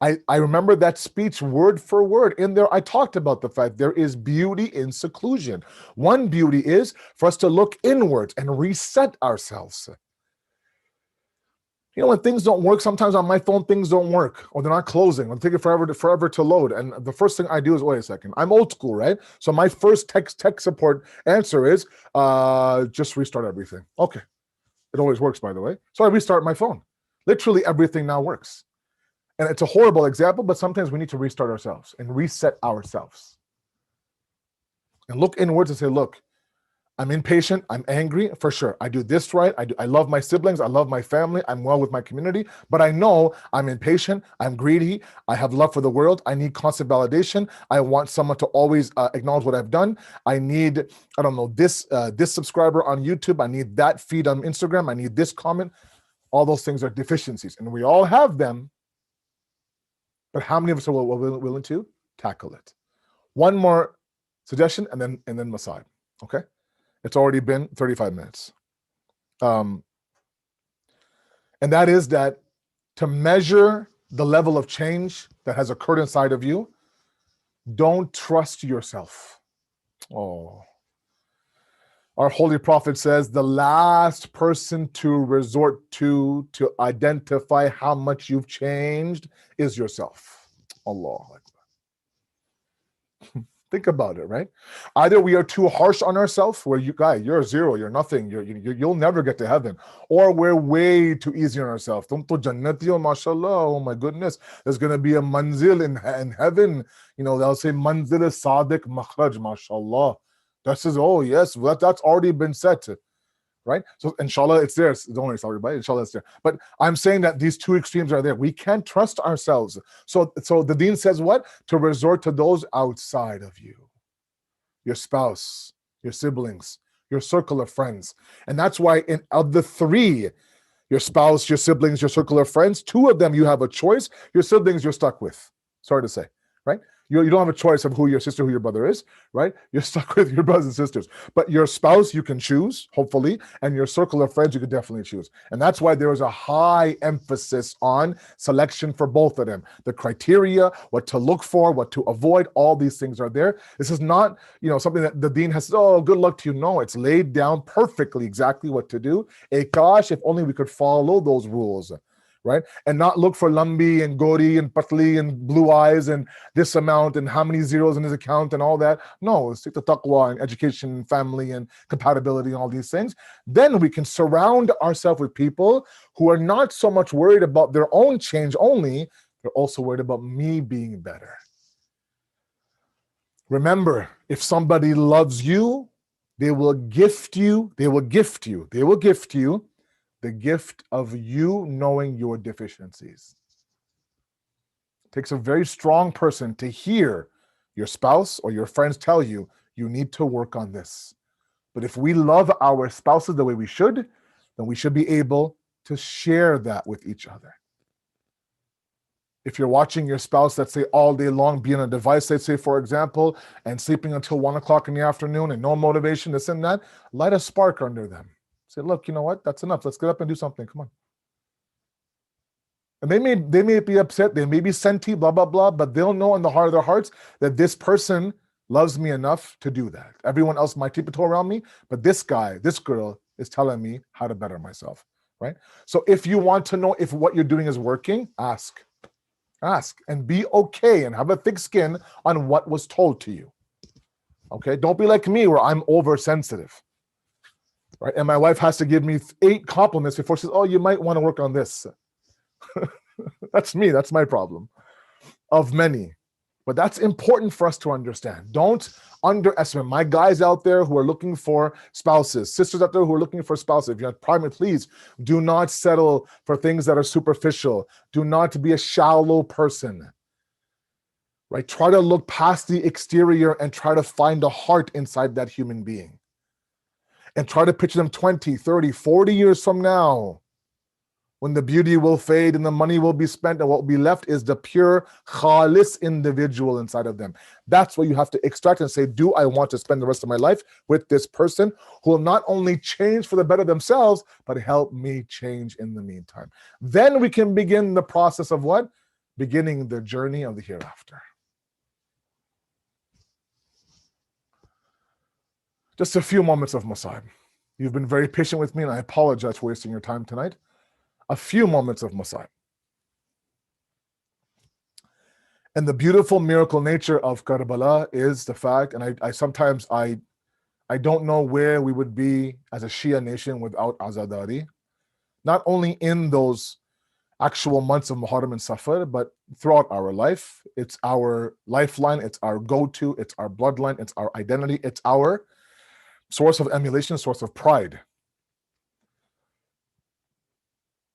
I remember that speech word for word. In there, I talked about the fact there is beauty in seclusion. One beauty is for us to look inwards and reset ourselves. When things don't work, sometimes on my phone, things don't work, or they're not closing, or they take it forever to load. And the first thing I do is, wait a second, I'm old school, right? So my first tech support answer is, just restart everything. Okay. It always works, by the way. So I restart my phone. Literally everything now works. And it's a horrible example, but sometimes we need to restart ourselves and reset ourselves. And look inwards and say, look, I'm impatient, I'm angry, for sure. I do this right, I love my siblings, I love my family, I'm well with my community, but I know I'm impatient, I'm greedy, I have love for the world, I need constant validation, I want someone to always acknowledge what I've done, I need, this subscriber on YouTube, I need that feed on Instagram, I need this comment. All those things are deficiencies, and we all have them, but how many of us are willing to tackle it? One more suggestion, and then Masad, okay? It's already been 35 minutes. And that is that to measure the level of change that has occurred inside of you, don't trust yourself. Oh. Our Holy Prophet says the last person to resort to identify how much you've changed is yourself. Allah Akbar. Think about it, right? Either we are too harsh on ourselves, where you guy, you're a zero, you're nothing, you'll never get to heaven, or we're way too easy on ourselves. Tum to jannati, mashallah, oh my goodness, there's gonna be a manzil in heaven. You know, they'll say manzil sadiq makhraj, mashallah. That says, oh yes, that's already been set. Right? So inshallah it's there. Don't worry, sorry, but inshallah it's there. But I'm saying that these two extremes are there. We can't trust ourselves. So the deen says what? To resort to those outside of you. Your spouse, your siblings, your circle of friends. And that's why of the three, your spouse, your siblings, your circle of friends, two of them you have a choice. Your siblings you're stuck with. Sorry to say, right? You don't have a choice of who your sister, who your brother is, right? You're stuck with your brothers and sisters. But your spouse, you can choose, hopefully, and your circle of friends, you can definitely choose. And that's why there is a high emphasis on selection for both of them. The criteria, what to look for, what to avoid, all these things are there. This is not, something that the deen has said, oh, good luck to you. No, it's laid down perfectly exactly what to do. Kash, if only we could follow those rules. Right? And not look for lambi and gori and patli and blue eyes and this amount and how many zeros in his account and all that. No, stick to taqwa and education and family and compatibility and all these things. Then we can surround ourselves with people who are not so much worried about their own change only, they're also worried about me being better. Remember, if somebody loves you, they will gift you the gift of you knowing your deficiencies. It takes a very strong person to hear your spouse or your friends tell you, you need to work on this. But if we love our spouses the way we should, then we should be able to share that with each other. If you're watching your spouse, let's say all day long, be on a device, let's say, for example, and sleeping until 1 o'clock in the afternoon and no motivation, this and that, light a spark under them. Say, look, you know what? That's enough. Let's get up and do something. Come on. And they may be upset. They may be senti, blah, blah, blah, but they'll know in the heart of their hearts that this person loves me enough to do that. Everyone else might tiptoe around me, but this guy, this girl is telling me how to better myself, right? So if you want to know if what you're doing is working, ask and be okay and have a thick skin on what was told to you. Okay? Don't be like me where I'm oversensitive. Right? And my wife has to give me 8 compliments before she says, oh, you might want to work on this. That's me. That's my problem. Of many. But that's important for us to understand. Don't underestimate my guys out there who are looking for spouses, sisters out there who are looking for spouses. If you're private, please do not settle for things that are superficial. Do not be a shallow person. Right? Try to look past the exterior and try to find a heart inside that human being. And try to picture them 20, 30, 40 years from now, when the beauty will fade and the money will be spent and what will be left is the pure khalis individual inside of them. That's what you have to extract and say, do I want to spend the rest of my life with this person who will not only change for the better themselves, but help me change in the meantime. Then we can begin the process of what? Beginning the journey of the hereafter. Just a few moments of masab. You've been very patient with me and I apologize for wasting your time tonight. A few moments of masab. And the beautiful miracle nature of Karbala is the fact, and I sometimes don't know where we would be as a Shia nation without Azadari. Not only in those actual months of Muharram and Safar, but throughout our life. It's our lifeline, it's our go-to, it's our bloodline, it's our identity, it's our source of emulation, source of pride.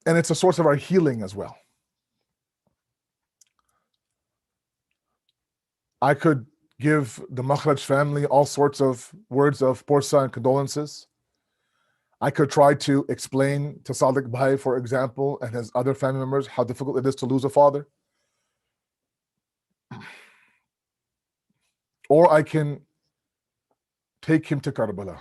And it's a source of our healing as well. I could give the Makhraj family all sorts of words of porsa and condolences. I could try to explain to Sadiq Bhai, for example, and his other family members how difficult it is to lose a father. Or I can take him to Karbala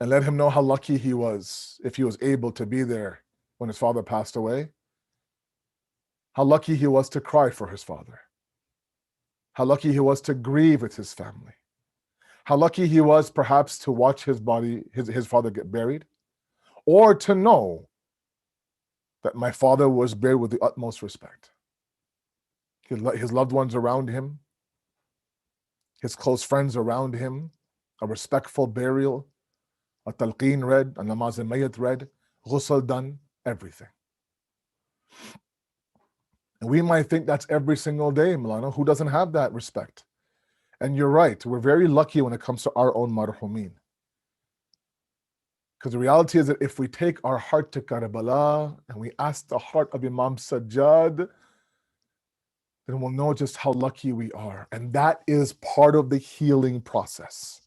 and let him know how lucky he was if he was able to be there when his father passed away. How lucky he was to cry for his father. How lucky he was to grieve with his family. How lucky he was perhaps to watch his father get buried, or to know that my father was buried with the utmost respect. his loved ones around him, his close friends around him, a respectful burial, a talqeen read, a namaz al-mayyit read, ghusl done, everything. And we might think that's every single day, Milana. Who doesn't have that respect? And you're right, we're very lucky when it comes to our own marhumeen. Because the reality is that if we take our heart to Karbala and we ask the heart of Imam Sajjad, then we'll know just how lucky we are. And that is part of the healing process,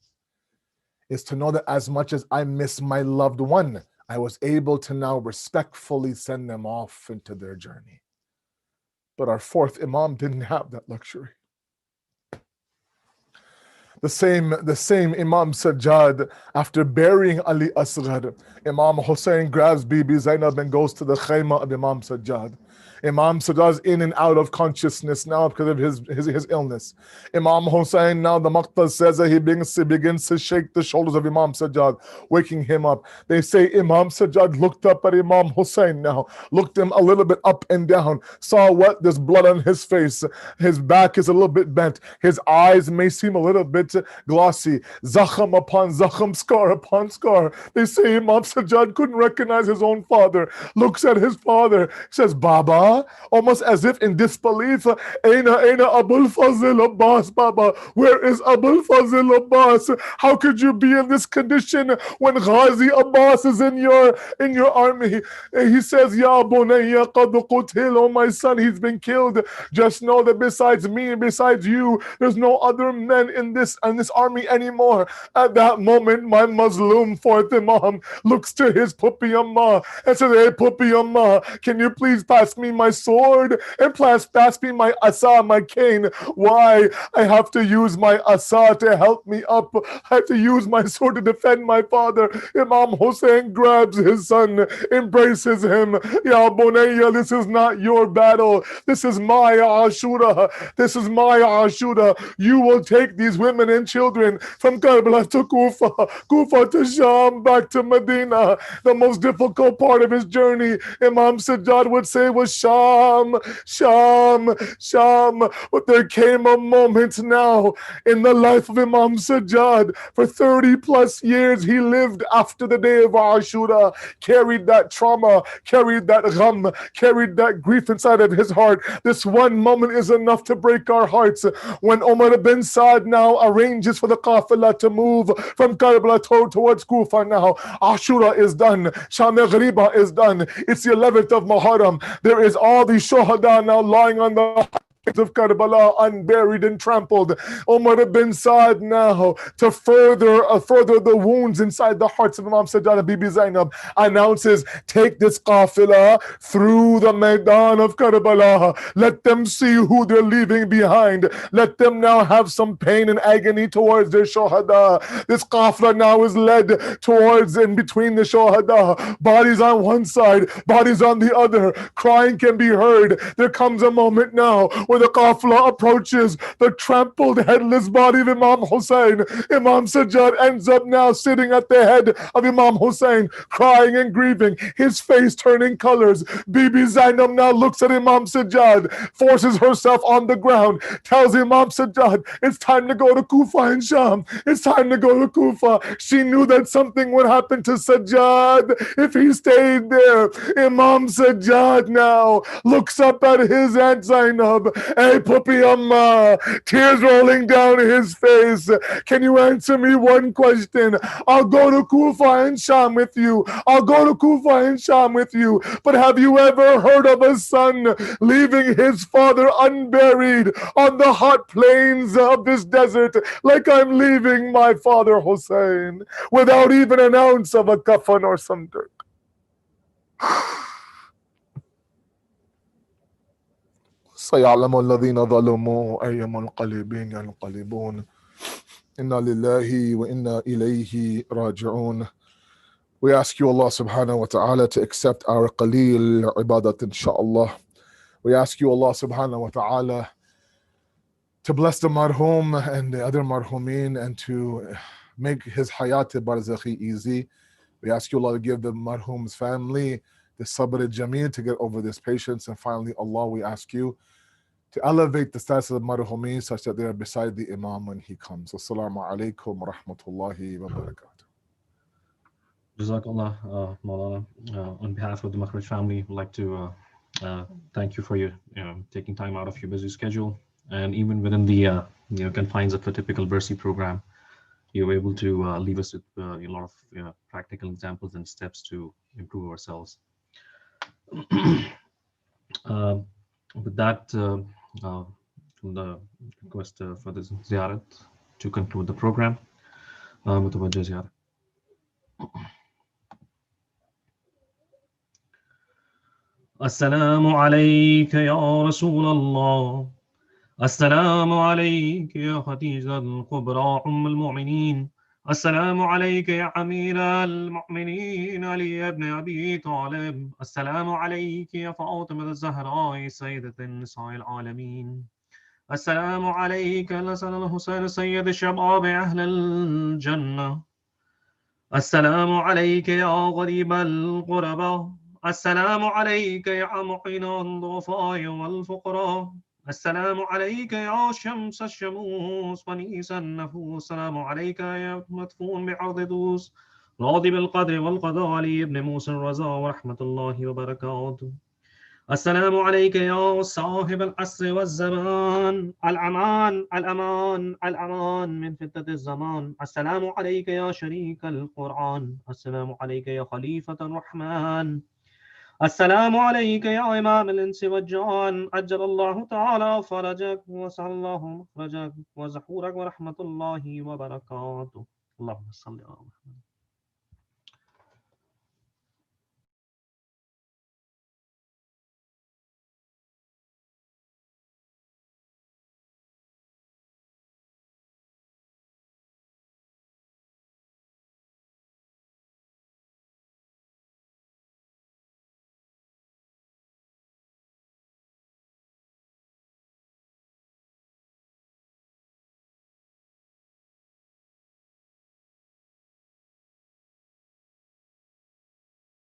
is to know that as much as I miss my loved one, I was able to now respectfully send them off into their journey. But our fourth Imam didn't have that luxury. The same Imam Sajjad, after burying Ali Asghar, Imam Hussein grabs Bibi Zainab and goes to the khayma of Imam Sajjad. Imam Sajjad's in and out of consciousness now because of his illness. Imam Hussein, now the Maqtas says that he begins to shake the shoulders of Imam Sajjad, waking him up. They say Imam Sajjad looked up at Imam Hussein now, looked him a little bit up and down, saw what? There's blood on his face. His back is a little bit bent. His eyes may seem a little bit glossy. Zakham upon zakham, scar upon scar. They say Imam Sajjad couldn't recognize his own father. Looks at his father, says, Baba, almost as if in disbelief. Aina Abul Fazil Abbas, Baba. Where is Abul Fazil Abbas? How could you be in this condition when Ghazi Abbas is in your army? He says, Ya Bunayya qad qutil, oh my son, he's been killed. Just know that besides me and besides you, there's no other men in this army anymore. At that moment, my Muslim fourth Imam looks to his Pupi Amma and says, Hey Pupi Amma, can you please pass me my sword and pass me my asa, my cane? Why? I have to use my asa to help me up. I have to use my sword to defend my father. Imam Hussein grabs his son, embraces him. Ya Bunayya, this is not your battle. This is my Ashura. This is my Ashura. You will take these women and children from Karbala to Kufa, Kufa to Sham, back to Medina. The most difficult part of his journey, Imam Sajjad would say, was Sham, Sham, Sham. But there came a moment now in the life of Imam Sajjad. For 30 plus years, he lived after the day of Ashura, carried that trauma, carried that gham, carried that grief inside of his heart. This one moment is enough to break our hearts. When Umar ibn Saad now arranges for the Qafilah to move from Karbala towards Kufa now, Ashura is done, Sham Ghariba is done. It's the 11th of Muharram. There is all these shuhada now lying on the of Karbala, unburied and trampled. Umar ibn Saad now, to further the wounds inside the hearts of Imam Sajjad and Bibi Zainab, announces, take this qafilah through the Maidan of Karbala. Let them see who they're leaving behind. Let them now have some pain and agony towards their shuhada. This qafilah now is led towards and between the shuhada. Bodies on one side, bodies on the other. Crying can be heard. There comes a moment now when the qafilah approaches the trampled, headless body of Imam Hussein. Imam Sajjad ends up now sitting at the head of Imam Hussein, crying and grieving, his face turning colors. Bibi Zainab now looks at Imam Sajjad, forces herself on the ground, tells Imam Sajjad, it's time to go to Kufa and Sham. It's time to go to Kufa. She knew that something would happen to Sajjad if he stayed there. Imam Sajjad now looks up at his Aunt Zainab. Hey, Pupi Amma, tears rolling down his face. Can you answer me one question? I'll go to Kufa and Sham with you. I'll go to Kufa and Sham with you. But have you ever heard of a son leaving his father unburied on the hot plains of this desert like I'm leaving my father Hussein without even an ounce of a kafan or some dirt? سيعلم الذين ظلموا أي منقلبين ينقلبون إنا لله وإنا إليه راجعون. We ask you, Allah subhanahu wa ta'ala, to accept our qaleel ibadat, inshaAllah. We ask you, Allah subhanahu wa ta'ala, to bless the marhum and the other marhumin and to make his hayat barzakhi easy. We ask you, Allah, to give the marhum's family the sabr jameel to get over this patience. And finally, Allah, we ask you to elevate the status of the Marhoomin such that they are beside the Imam when he comes. Assalamu alaikum wa rahmatullahi wa barakatuh. Jazakallah, Maulana. On behalf of the Makhraj family, we'd like to thank you for your taking time out of your busy schedule, and even within the confines of a typical Barsi program, you were able to leave us with a lot of practical examples and steps to improve ourselves. With that, the request for this ziyarat to conclude the program. Mutawajjih ziyarat. السلام عليك يا رسول الله. السلام عليك يا خديجة الكبرى أم المؤمنين. السلام عليك يا أمير المؤمنين علي بن أبي طالب. السلام عليك يا فاطمة الزهراء سيدة النساء العالمين. السلام عليك الحسن الحسين سيد الشباب أهل الجنة. السلام عليك يا غريب الغرباء. السلام عليك يا معين الضعفاء والفقراء. السلام عليك يا شمس الشموس ونيس النفوس. السلام عليك يا مدفون بعرض دوس راضي بالقدر والقضاء علي ابن موسى الرضا ورحمة الله وبركاته. السلام عليك يا صاحب العصر والزمان. الأمان الأمان الأمان من فتنة الزمان. السلام عليك يا شريك القرآن. السلام عليك يا خليفة الرحمن. السلام عليك يا إمام الإنس والجان. أجل الله تعالى فرجك وسع الله مخرجك وزحورك ورحمة الله وبركاته. اللهم صل على محمد.